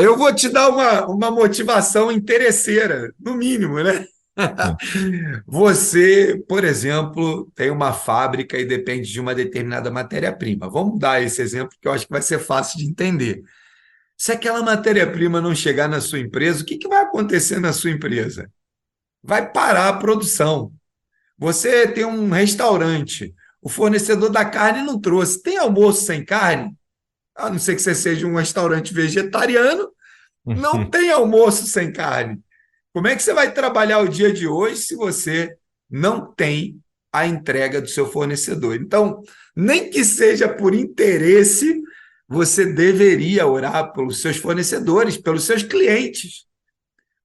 Eu vou te dar uma motivação interesseira, no mínimo, né? Você, por exemplo, tem uma fábrica e depende de uma determinada matéria-prima. Vamos dar esse exemplo que eu acho que vai ser fácil de entender. Se aquela matéria-prima não chegar na sua empresa, o que vai acontecer na sua empresa? Vai parar a produção. Você tem um restaurante, o fornecedor da carne não trouxe. Tem almoço sem carne? A não ser que você seja um restaurante vegetariano, não tem almoço sem carne. Como é que você vai trabalhar o dia de hoje se você não tem a entrega do seu fornecedor? Então, nem que seja por interesse, você deveria orar pelos seus fornecedores, pelos seus clientes,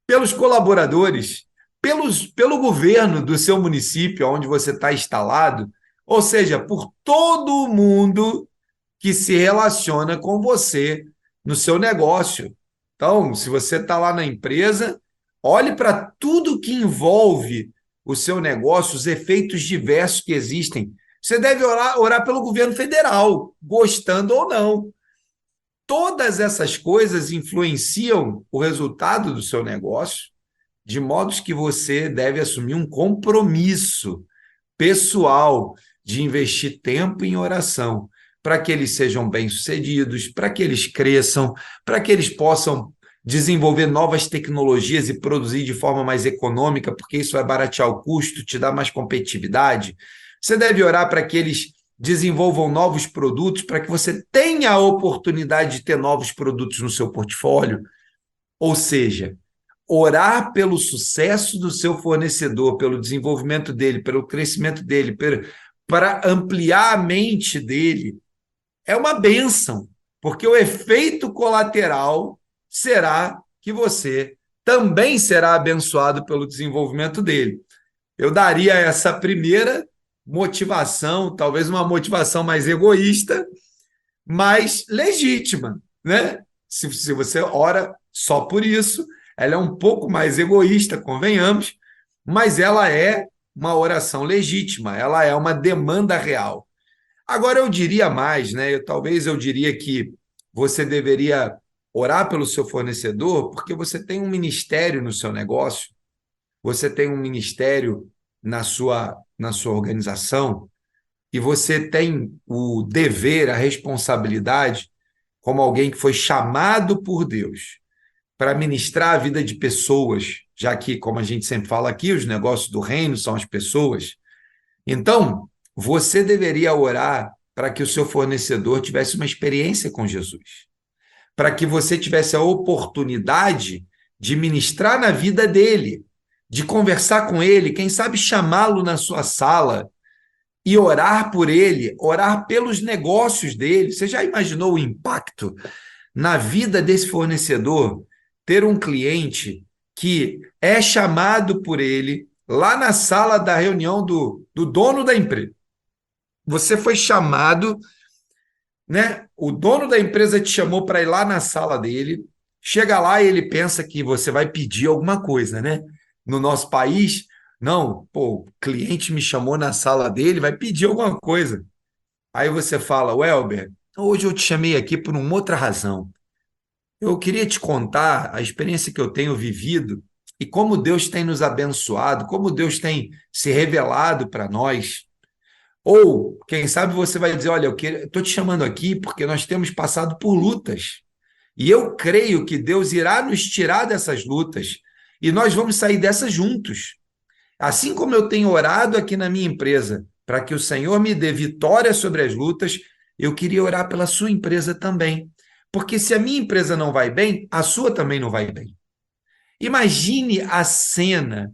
pelos colaboradores, pelo governo do seu município, onde você está instalado, ou seja, por todo mundo que se relaciona com você no seu negócio. Então, se você está lá na empresa, olhe para tudo que envolve o seu negócio, os efeitos diversos que existem. Você deve orar pelo governo federal, gostando ou não. Todas essas coisas influenciam o resultado do seu negócio, de modo que você deve assumir um compromisso pessoal de investir tempo em oração, para que eles sejam bem-sucedidos, para que eles cresçam, para que eles possam desenvolver novas tecnologias e produzir de forma mais econômica, porque isso vai baratear o custo, te dar mais competitividade. Você deve orar para que eles desenvolvam novos produtos, para que você tenha a oportunidade de ter novos produtos no seu portfólio. Ou seja, orar pelo sucesso do seu fornecedor, pelo desenvolvimento dele, pelo crescimento dele, para ampliar a mente dele, é uma bênção, porque o efeito colateral será que você também será abençoado pelo desenvolvimento dele. Eu daria essa primeira motivação, talvez uma motivação mais egoísta, mas legítima, né? Se você ora só por isso, ela é um pouco mais egoísta, convenhamos, mas ela é uma oração legítima, ela é uma demanda real. Agora eu diria mais, né? Talvez eu diria que você deveria orar pelo seu fornecedor, porque você tem um ministério no seu negócio, você tem um ministério na sua organização, e você tem o dever, a responsabilidade, como alguém que foi chamado por Deus para ministrar a vida de pessoas, já que, como a gente sempre fala aqui, os negócios do reino são as pessoas. Então, você deveria orar para que o seu fornecedor tivesse uma experiência com Jesus, para que você tivesse a oportunidade de ministrar na vida dele, de conversar com ele, quem sabe chamá-lo na sua sala e orar por ele, orar pelos negócios dele. Você já imaginou o impacto na vida desse fornecedor ter um cliente que é chamado por ele lá na sala da reunião do dono da empresa? Você foi chamado, né? O dono da empresa te chamou para ir lá na sala dele. Chega lá e ele pensa que você vai pedir alguma coisa, né? No nosso país, não, pô, o cliente me chamou na sala dele, vai pedir alguma coisa. Aí você fala, Welber, hoje eu te chamei aqui por uma outra razão. Eu queria te contar a experiência que eu tenho vivido e como Deus tem nos abençoado, como Deus tem se revelado para nós. Ou, quem sabe você vai dizer, olha, eu estou te chamando aqui porque nós temos passado por lutas. E eu creio que Deus irá nos tirar dessas lutas e nós vamos sair dessas juntos. Assim como eu tenho orado aqui na minha empresa para que o Senhor me dê vitória sobre as lutas, eu queria orar pela sua empresa também. Porque se a minha empresa não vai bem, a sua também não vai bem. Imagine a cena,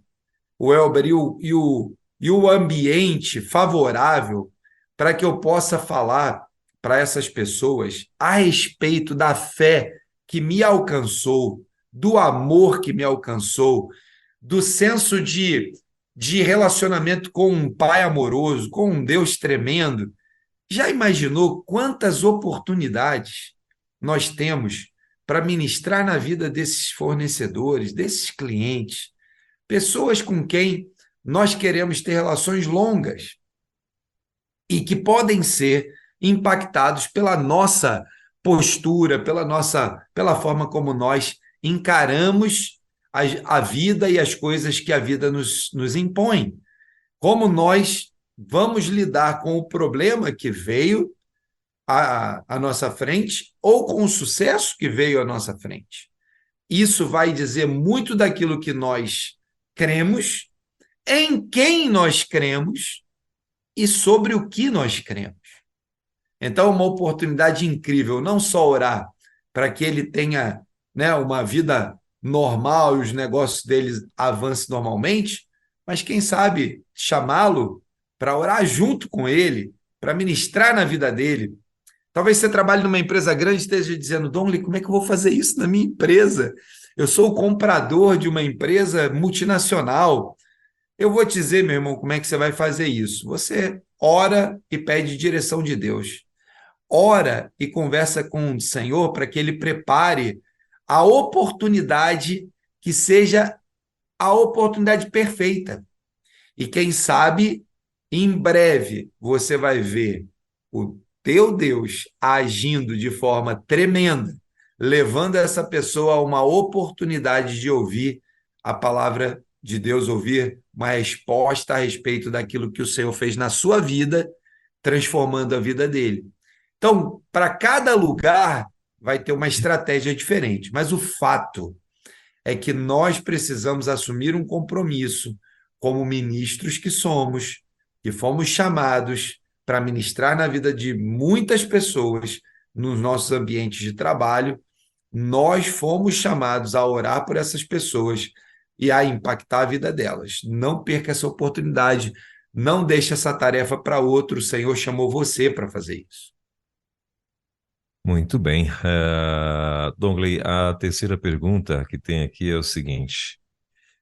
o Elber, e o ambiente favorável para que eu possa falar para essas pessoas a respeito da fé que me alcançou, do amor que me alcançou, do senso de relacionamento com um pai amoroso, com um Deus tremendo. Já imaginou quantas oportunidades nós temos para ministrar na vida desses fornecedores, desses clientes, pessoas com quem nós queremos ter relações longas e que podem ser impactados pela nossa postura, pela forma como nós encaramos a vida e as coisas que a vida nos impõe. Como nós vamos lidar com o problema que veio à nossa frente ou com o sucesso que veio à nossa frente. Isso vai dizer muito daquilo que nós cremos, em quem nós cremos e sobre o que nós cremos. Então, uma oportunidade incrível, não só orar para que ele tenha, né, uma vida normal e os negócios dele avancem normalmente, mas quem sabe chamá-lo para orar junto com ele, para ministrar na vida dele. Talvez você trabalhe numa empresa grande e esteja dizendo, Donley, como é que eu vou fazer isso na minha empresa? Eu sou o comprador de uma empresa multinacional. Eu vou te dizer, meu irmão, como é que você vai fazer isso. Você ora e pede direção de Deus. Ora e conversa com o Senhor para que Ele prepare a oportunidade que seja a oportunidade perfeita. E quem sabe, em breve, você vai ver o teu Deus agindo de forma tremenda, levando essa pessoa a uma oportunidade de ouvir a palavra de Deus, ouvir uma resposta a respeito daquilo que o Senhor fez na sua vida, transformando a vida dele. Então, para cada lugar vai ter uma estratégia diferente, mas o fato é que nós precisamos assumir um compromisso como ministros que somos, que fomos chamados para ministrar na vida de muitas pessoas nos nossos ambientes de trabalho. Nós fomos chamados a orar por essas pessoas e a impactar a vida delas. Não perca essa oportunidade, não deixe essa tarefa para outro. O Senhor chamou você para fazer isso. Muito bem. Dongley, a terceira pergunta que tem aqui é o seguinte: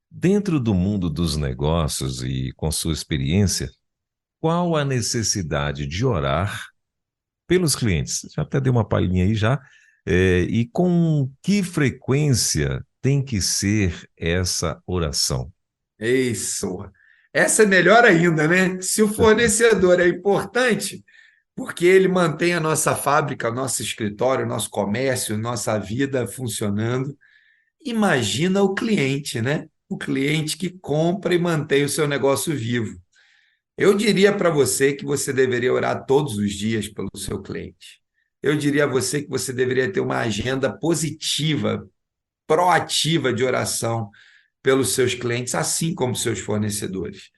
dentro do mundo dos negócios e com sua experiência, qual a necessidade de orar pelos clientes? Já até dei uma palhinha aí já. E com que frequência tem que ser essa oração? Isso. Essa é melhor ainda, né? Se o fornecedor é importante, porque ele mantém a nossa fábrica, o nosso escritório, o nosso comércio, nossa vida funcionando. Imagina o cliente, né? O cliente que compra e mantém o seu negócio vivo. Eu diria para você que você deveria orar todos os dias pelo seu cliente. Eu diria a você que você deveria ter uma agenda positiva, proativa de oração pelos seus clientes, assim como seus fornecedores.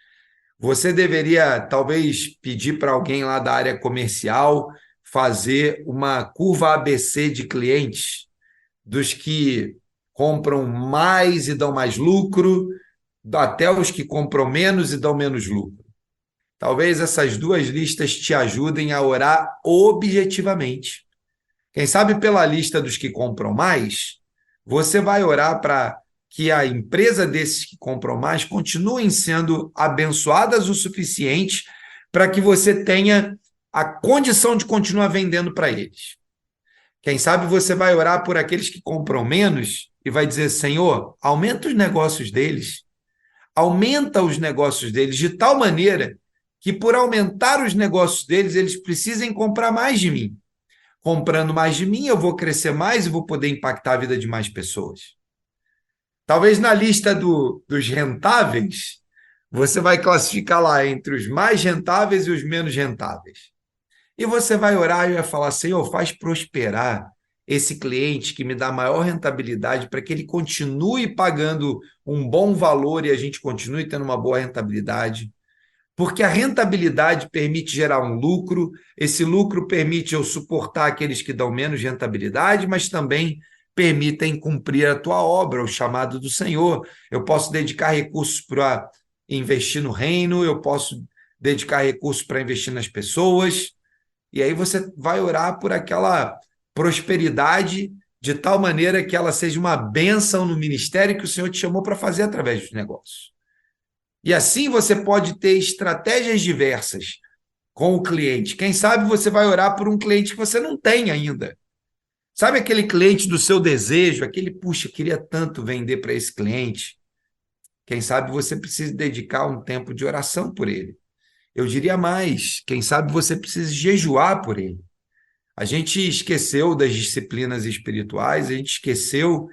Você deveria, talvez, pedir para alguém lá da área comercial fazer uma curva ABC de clientes, dos que compram mais e dão mais lucro, até os que compram menos e dão menos lucro. Talvez essas duas listas te ajudem a orar objetivamente. Quem sabe pela lista dos que compram mais, você vai orar para que a empresa desses que compram mais continuem sendo abençoadas o suficiente para que você tenha a condição de continuar vendendo para eles. Quem sabe você vai orar por aqueles que compram menos e vai dizer: Senhor, aumenta os negócios deles, aumenta os negócios deles de tal maneira que, por aumentar os negócios deles, eles precisem comprar mais de mim. Comprando mais de mim, eu vou crescer mais e vou poder impactar a vida de mais pessoas. Talvez na lista dos rentáveis, você vai classificar lá entre os mais rentáveis e os menos rentáveis. E você vai orar e vai falar: Senhor, faz prosperar esse cliente que me dá maior rentabilidade para que ele continue pagando um bom valor e a gente continue tendo uma boa rentabilidade. Porque a rentabilidade permite gerar um lucro, esse lucro permite eu suportar aqueles que dão menos rentabilidade, mas também permitem cumprir a tua obra, o chamado do Senhor. Eu posso dedicar recursos para investir no reino, eu posso dedicar recursos para investir nas pessoas, e aí você vai orar por aquela prosperidade de tal maneira que ela seja uma bênção no ministério que o Senhor te chamou para fazer através dos negócios. E assim você pode ter estratégias diversas com o cliente. Quem sabe você vai orar por um cliente que você não tem ainda. Sabe aquele cliente do seu desejo, aquele, puxa, queria tanto vender para esse cliente. Quem sabe você precisa dedicar um tempo de oração por ele. Eu diria mais, quem sabe você precisa jejuar por ele. A gente esqueceu das disciplinas espirituais, a gente esqueceu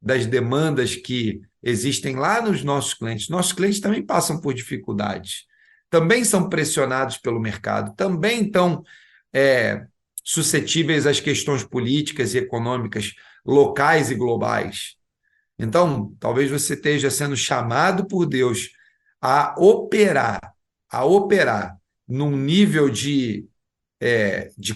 das demandas que existem lá nos nossos clientes. Nossos clientes também passam por dificuldades, também são pressionados pelo mercado, também estão suscetíveis às questões políticas e econômicas locais e globais. Então, talvez você esteja sendo chamado por Deus a operar num nível de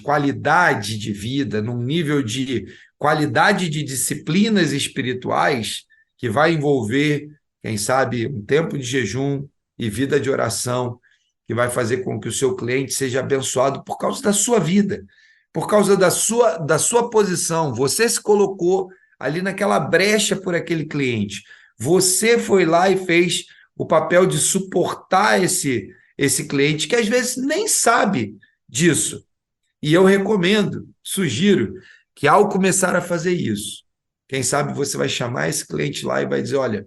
qualidade de vida, num nível de qualidade de disciplinas espirituais que vai envolver, quem sabe, um tempo de jejum e vida de oração, que vai fazer com que o seu cliente seja abençoado por causa da sua vida, por causa da sua posição. Você se colocou ali naquela brecha por aquele cliente. Você foi lá e fez o papel de suportar esse cliente que às vezes nem sabe disso. E eu recomendo, sugiro, que ao começar a fazer isso, quem sabe você vai chamar esse cliente lá e vai dizer: olha,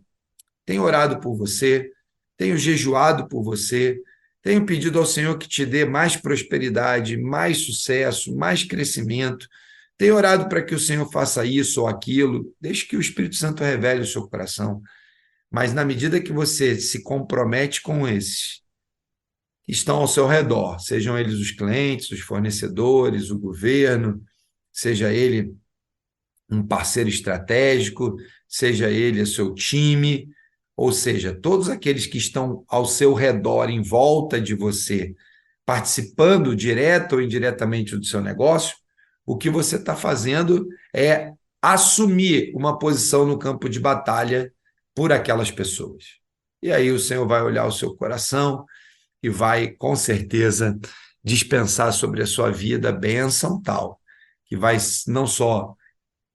tenho orado por você, tenho jejuado por você, tenho pedido ao Senhor que te dê mais prosperidade, mais sucesso, mais crescimento, tenho orado para que o Senhor faça isso ou aquilo. Deixe que o Espírito Santo revele o seu coração. Mas na medida que você se compromete com esses, que estão ao seu redor, sejam eles os clientes, os fornecedores, o governo, seja ele um parceiro estratégico, seja ele o seu time, ou seja, todos aqueles que estão ao seu redor, em volta de você, participando direta ou indiretamente do seu negócio, o que você está fazendo é assumir uma posição no campo de batalha por aquelas pessoas. E aí o Senhor vai olhar o seu coração e vai, com certeza, dispensar sobre a sua vida bênção tal, que vai não só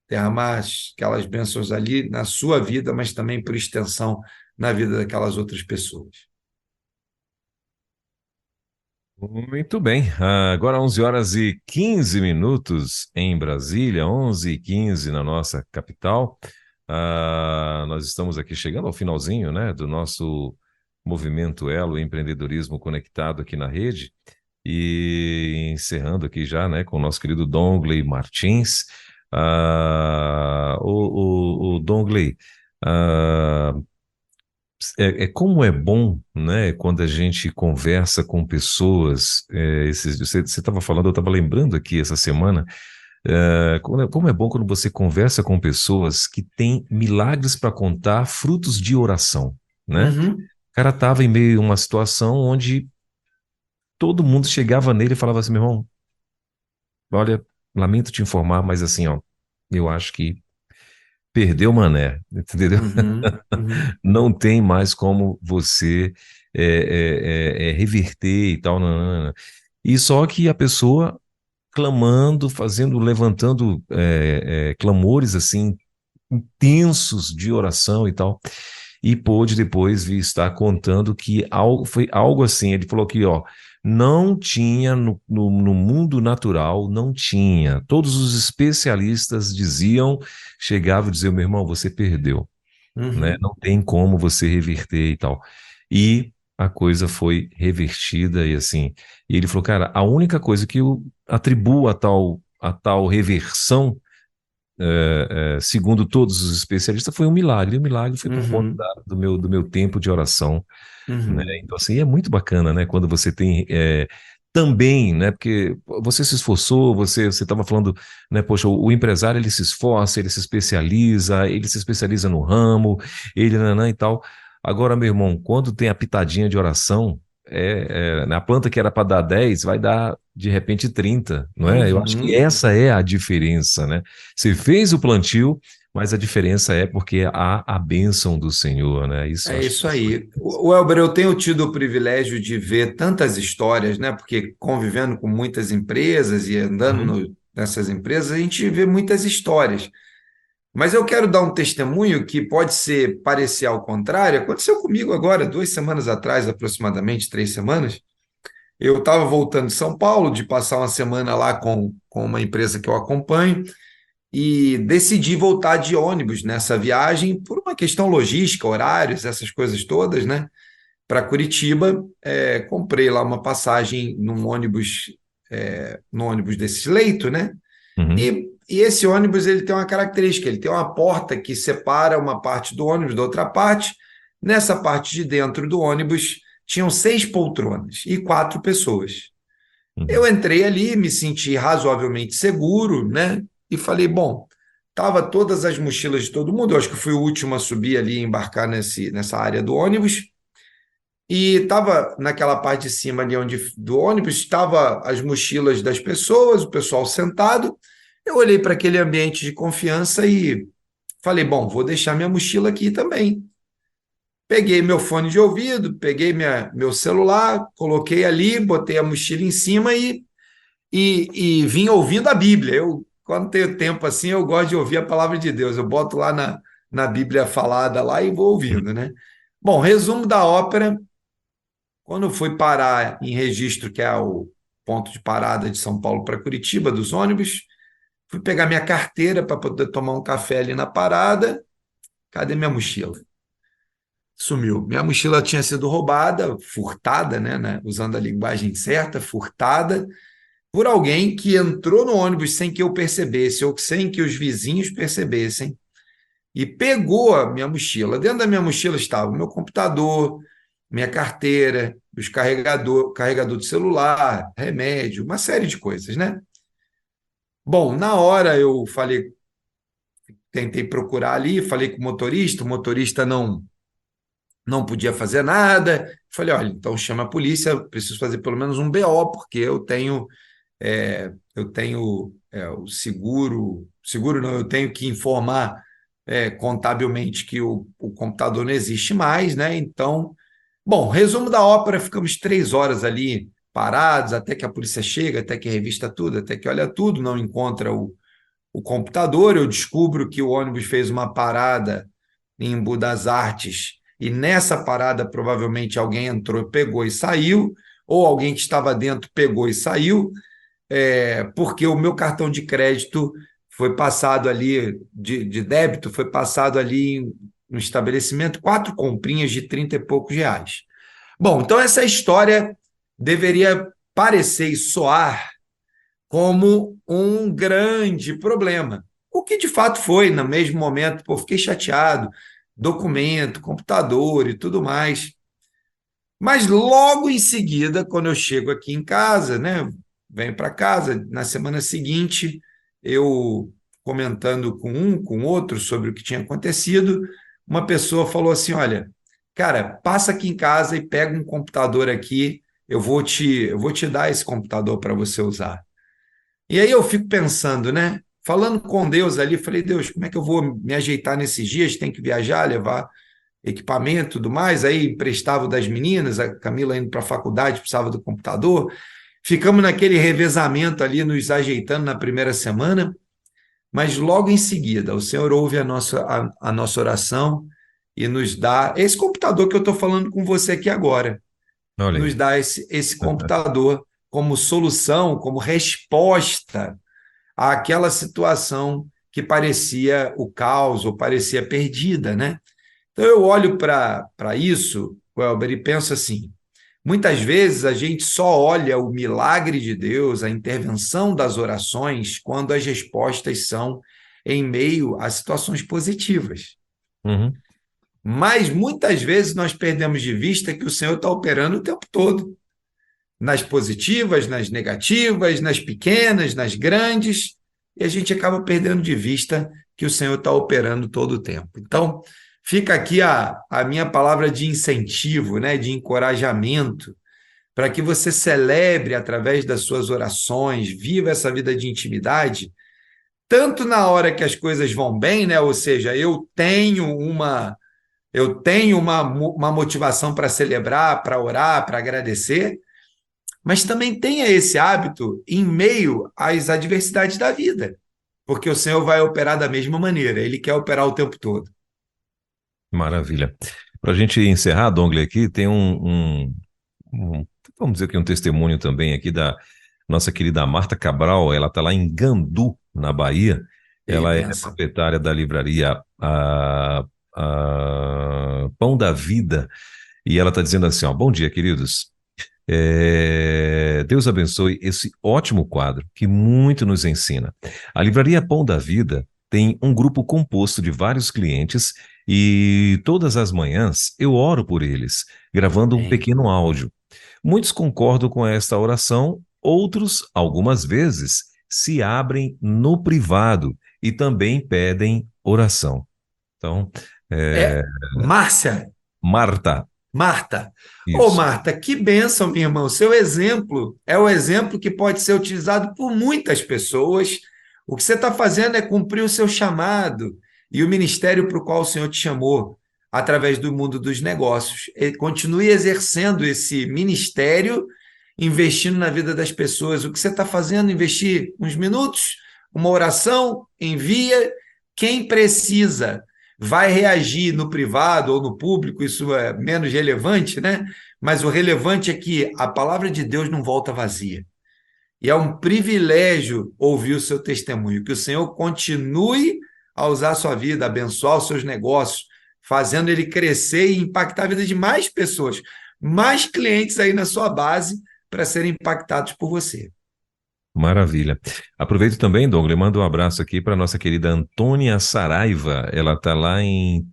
derramar aquelas bênçãos ali na sua vida, mas também por extensão na vida daquelas outras pessoas. Muito bem, agora 11 horas e 15 minutos em Brasília, 11h15 na nossa capital. Nós estamos aqui chegando ao finalzinho, né, do nosso movimento Elo Empreendedorismo Conectado aqui na rede e encerrando aqui já, né, com o nosso querido Dongley Martins. O Dongley, como é bom, né, quando a gente conversa com pessoas. Você estava falando, eu estava lembrando aqui essa semana, como é bom quando você conversa com pessoas que têm milagres para contar, frutos de oração, né? Uhum, O cara estava em meio a uma situação onde todo mundo chegava nele e falava assim: meu irmão, olha, lamento te informar, mas assim, ó, eu acho que perdeu o mané, entendeu? uhum, uhum, Não tem mais como você reverter e tal, nanana. E só que a pessoa clamando, levantando clamores assim intensos de oração e tal, e pôde depois vir estar contando que foi algo assim. Ele falou que, ó, não tinha no mundo natural, não tinha. Todos os especialistas diziam, chegavam e diziam: meu irmão, você perdeu, né? uhum, Não tem como você reverter e tal. E a coisa foi revertida e assim. E ele falou: cara, a única coisa que eu atribuo a tal reversão, segundo todos os especialistas, foi um milagre. E o milagre foi por conta uhum, do meu tempo de oração, né? uhum, Então, assim, é muito bacana, né? Quando você tem também, né? Porque você se esforçou, você estava falando, né? Poxa, o empresário, ele se esforça, ele se especializa no ramo, ele nanã e tal. Agora, meu irmão, quando tem a pitadinha de oração, na planta que era para dar 10 vai dar de repente 30, não é? Eu acho que uhum. essa é a diferença, né? Você fez o plantio, mas a diferença é porque há a bênção do Senhor, né? Isso eu É acho isso que aí. O Elber, eu tenho tido o privilégio de ver tantas histórias, né? Porque convivendo com muitas empresas e andando Uhum. nessas empresas, a gente vê muitas histórias. Mas eu quero dar um testemunho que pode ser parecer ao contrário. Aconteceu comigo agora, 2 semanas atrás, aproximadamente 3 semanas. Eu estava voltando de São Paulo, de passar uma semana lá com uma empresa que eu acompanho, e decidi voltar de ônibus nessa viagem por uma questão logística, horários, essas coisas todas, né? Para Curitiba, comprei lá uma passagem no ônibus desse leito, né? Uhum. E esse ônibus ele tem uma característica, ele tem uma porta que separa uma parte do ônibus da outra parte. Nessa parte de dentro do ônibus tinham 6 poltronas e 4 pessoas. Eu Uhum. entrei ali, me senti razoavelmente seguro, né? E falei, bom, tava todas as mochilas de todo mundo. Eu acho que fui o último a subir ali e embarcar nessa área do ônibus. E estava naquela parte de cima ali do ônibus, estava as mochilas das pessoas, o pessoal sentado. Eu olhei para aquele ambiente de confiança e falei, bom, vou deixar minha mochila aqui também. Peguei meu fone de ouvido, peguei meu celular, coloquei ali, botei a mochila em cima e vim ouvindo a Bíblia. Eu, quando tenho tempo assim, eu gosto de ouvir a palavra de Deus. Eu boto lá na Bíblia falada lá e vou ouvindo, né? Bom, resumo da ópera. Quando eu fui parar em Registro, que é o ponto de parada de São Paulo para Curitiba, dos ônibus, fui pegar minha carteira para poder tomar um café ali na parada. Cadê minha mochila? Sumiu. Minha mochila tinha sido roubada, furtada, né? Usando a linguagem certa, furtada, por alguém que entrou no ônibus sem que eu percebesse, ou sem que os vizinhos percebessem, e pegou a minha mochila. Dentro da minha mochila estava o meu computador, minha carteira, os carregador de celular, remédio, uma série de coisas, né? Bom, na hora eu falei, tentei procurar ali, falei com o motorista não podia fazer nada. Falei, olha, então chama a polícia, preciso fazer pelo menos um BO, porque eu tenho o seguro não, eu tenho que informar contabilmente que o computador não existe mais, né? Então, bom, resumo da ópera, ficamos 3 horas ali parados, até que a polícia chega, até que revista tudo, até que olha tudo, não encontra o computador. Eu descubro que o ônibus fez uma parada em Embu das Artes, e nessa parada provavelmente alguém entrou, pegou e saiu, ou alguém que estava dentro pegou e saiu, porque o meu cartão de crédito foi passado ali, de débito, foi passado ali no estabelecimento, 4 comprinhas de 30 e poucos reais. Bom, então essa história deveria parecer e soar como um grande problema. O que de fato foi, no mesmo momento, pô, fiquei chateado, documento, computador e tudo mais. Mas logo em seguida, quando eu chego aqui em casa, né, venho para casa, na semana seguinte, eu comentando com outro sobre o que tinha acontecido, uma pessoa falou assim: olha, cara, passa aqui em casa e pega um computador aqui, eu vou te dar esse computador para você usar. E aí eu fico pensando, né? Falando com Deus ali, falei, Deus, como é que eu vou me ajeitar nesses dias? Tem que viajar, levar equipamento e tudo mais. Aí emprestava o das meninas, a Camila indo para a faculdade, precisava do computador. Ficamos naquele revezamento ali, nos ajeitando na primeira semana, mas logo em seguida, o Senhor ouve a nossa oração e nos dá esse computador que eu estou falando com você aqui agora, Olha nos aí. dá esse computador como solução, como resposta àquela situação que parecia o caos ou parecia perdida, né? Então eu olho para isso, Welber, e penso assim: muitas vezes a gente só olha o milagre de Deus, a intervenção das orações, quando as respostas são em meio a situações positivas. Uhum. Mas muitas vezes nós perdemos de vista que o Senhor está operando o tempo todo, nas positivas, nas negativas, nas pequenas, nas grandes, e a gente acaba perdendo de vista que o Senhor está operando todo o tempo. Então, fica aqui a minha palavra de incentivo, né, de encorajamento, para que você celebre através das suas orações, viva essa vida de intimidade, tanto na hora que as coisas vão bem, né, ou seja, eu tenho uma motivação para celebrar, para orar, para agradecer, mas também tenha esse hábito em meio às adversidades da vida, porque o Senhor vai operar da mesma maneira, Ele quer operar o tempo todo. Maravilha. Para a gente encerrar, Dongle, aqui tem vamos dizer que um testemunho também aqui da nossa querida Marta Cabral. Ela está lá em Gandu, na Bahia. E Ela é benção. proprietária da livraria Pão da Vida, e ela está dizendo assim, ó: bom dia, queridos. Deus abençoe esse ótimo quadro que muito nos ensina. A livraria Pão da Vida tem um grupo composto de vários clientes e todas as manhãs eu oro por eles, gravando um Amém. pequeno áudio. Muitos concordam com esta oração, outros, algumas vezes, se abrem no privado e também pedem oração. Então, é, Márcia, Marta, Marta. Ô, isso. Marta, que bênção, minha irmã. O seu exemplo é o exemplo que pode ser utilizado por muitas pessoas. O que você está fazendo é cumprir o seu chamado e o ministério para o qual o Senhor te chamou, através do mundo dos negócios. E continue exercendo esse ministério, investindo na vida das pessoas. O que você está fazendo? Investir uns minutos, uma oração, envia. Quem precisa vai reagir no privado ou no público, isso é menos relevante, né? Mas o relevante é que a palavra de Deus não volta vazia. E é um privilégio ouvir o seu testemunho, que o Senhor continue a usar a sua vida, abençoar os seus negócios, fazendo ele crescer e impactar a vida de mais pessoas, mais clientes aí na sua base para serem impactados por você. Maravilha. Aproveito também, Douglas, mando um abraço aqui para nossa querida Antônia Saraiva. Ela está lá em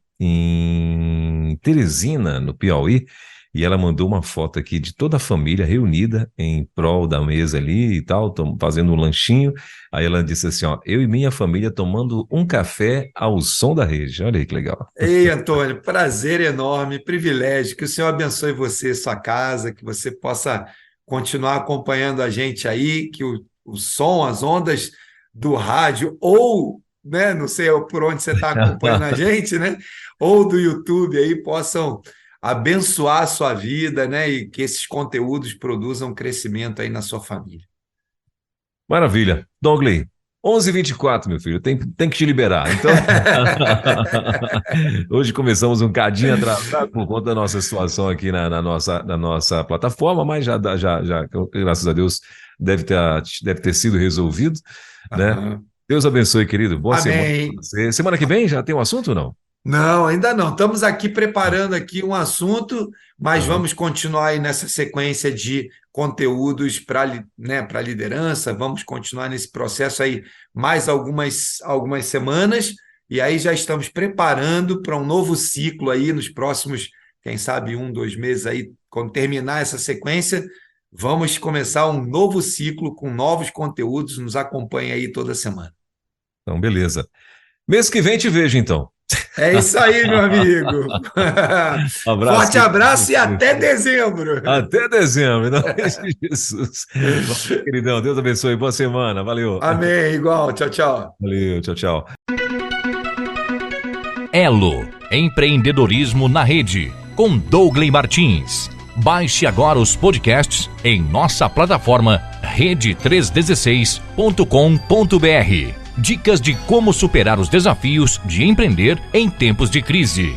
Teresina, no Piauí, e ela mandou uma foto aqui de toda a família reunida em prol da mesa ali e tal, fazendo um lanchinho. Aí ela disse assim, ó, eu e minha família tomando um café ao som da rede. Olha aí que legal. Ei, Antônio, prazer enorme, privilégio, que o Senhor abençoe você, sua casa, que você possa continuar acompanhando a gente aí, que o som, as ondas do rádio ou, né, não sei por onde você está acompanhando a gente, né, ou do YouTube aí possam abençoar a sua vida, né, e que esses conteúdos produzam crescimento aí na sua família. Maravilha. Douglas, 11h24, meu filho, tem que te liberar. Então, hoje começamos um cadinho atrasado por conta da nossa situação aqui na nossa plataforma, mas já, graças a Deus, deve ter sido resolvido, né? Aham. Deus abençoe, querido. Boa semana Amém. pra você. Semana que vem já tem um assunto ou não? Não, ainda não. Estamos aqui preparando aqui um assunto, mas Aham. vamos continuar aí nessa sequência de conteúdos para, né, para liderança. Vamos continuar nesse processo aí mais algumas semanas, e aí já estamos preparando para um novo ciclo aí nos próximos, quem sabe, 2 meses aí, quando terminar essa sequência, vamos começar um novo ciclo com novos conteúdos. Nos acompanhe aí toda semana. Então, beleza. Mês que vem te vejo, então. É isso aí, meu amigo. Abraço. Forte abraço e até dezembro. Até dezembro, em nome de Jesus. Valeu, queridão. Deus abençoe. Boa semana. Valeu. Amém. Igual. Tchau, tchau. Valeu. Tchau, tchau. Elo, empreendedorismo na rede, com Douglas Martins. Baixe agora os podcasts em nossa plataforma rede316.com.br. Dicas de como superar os desafios de empreender em tempos de crise.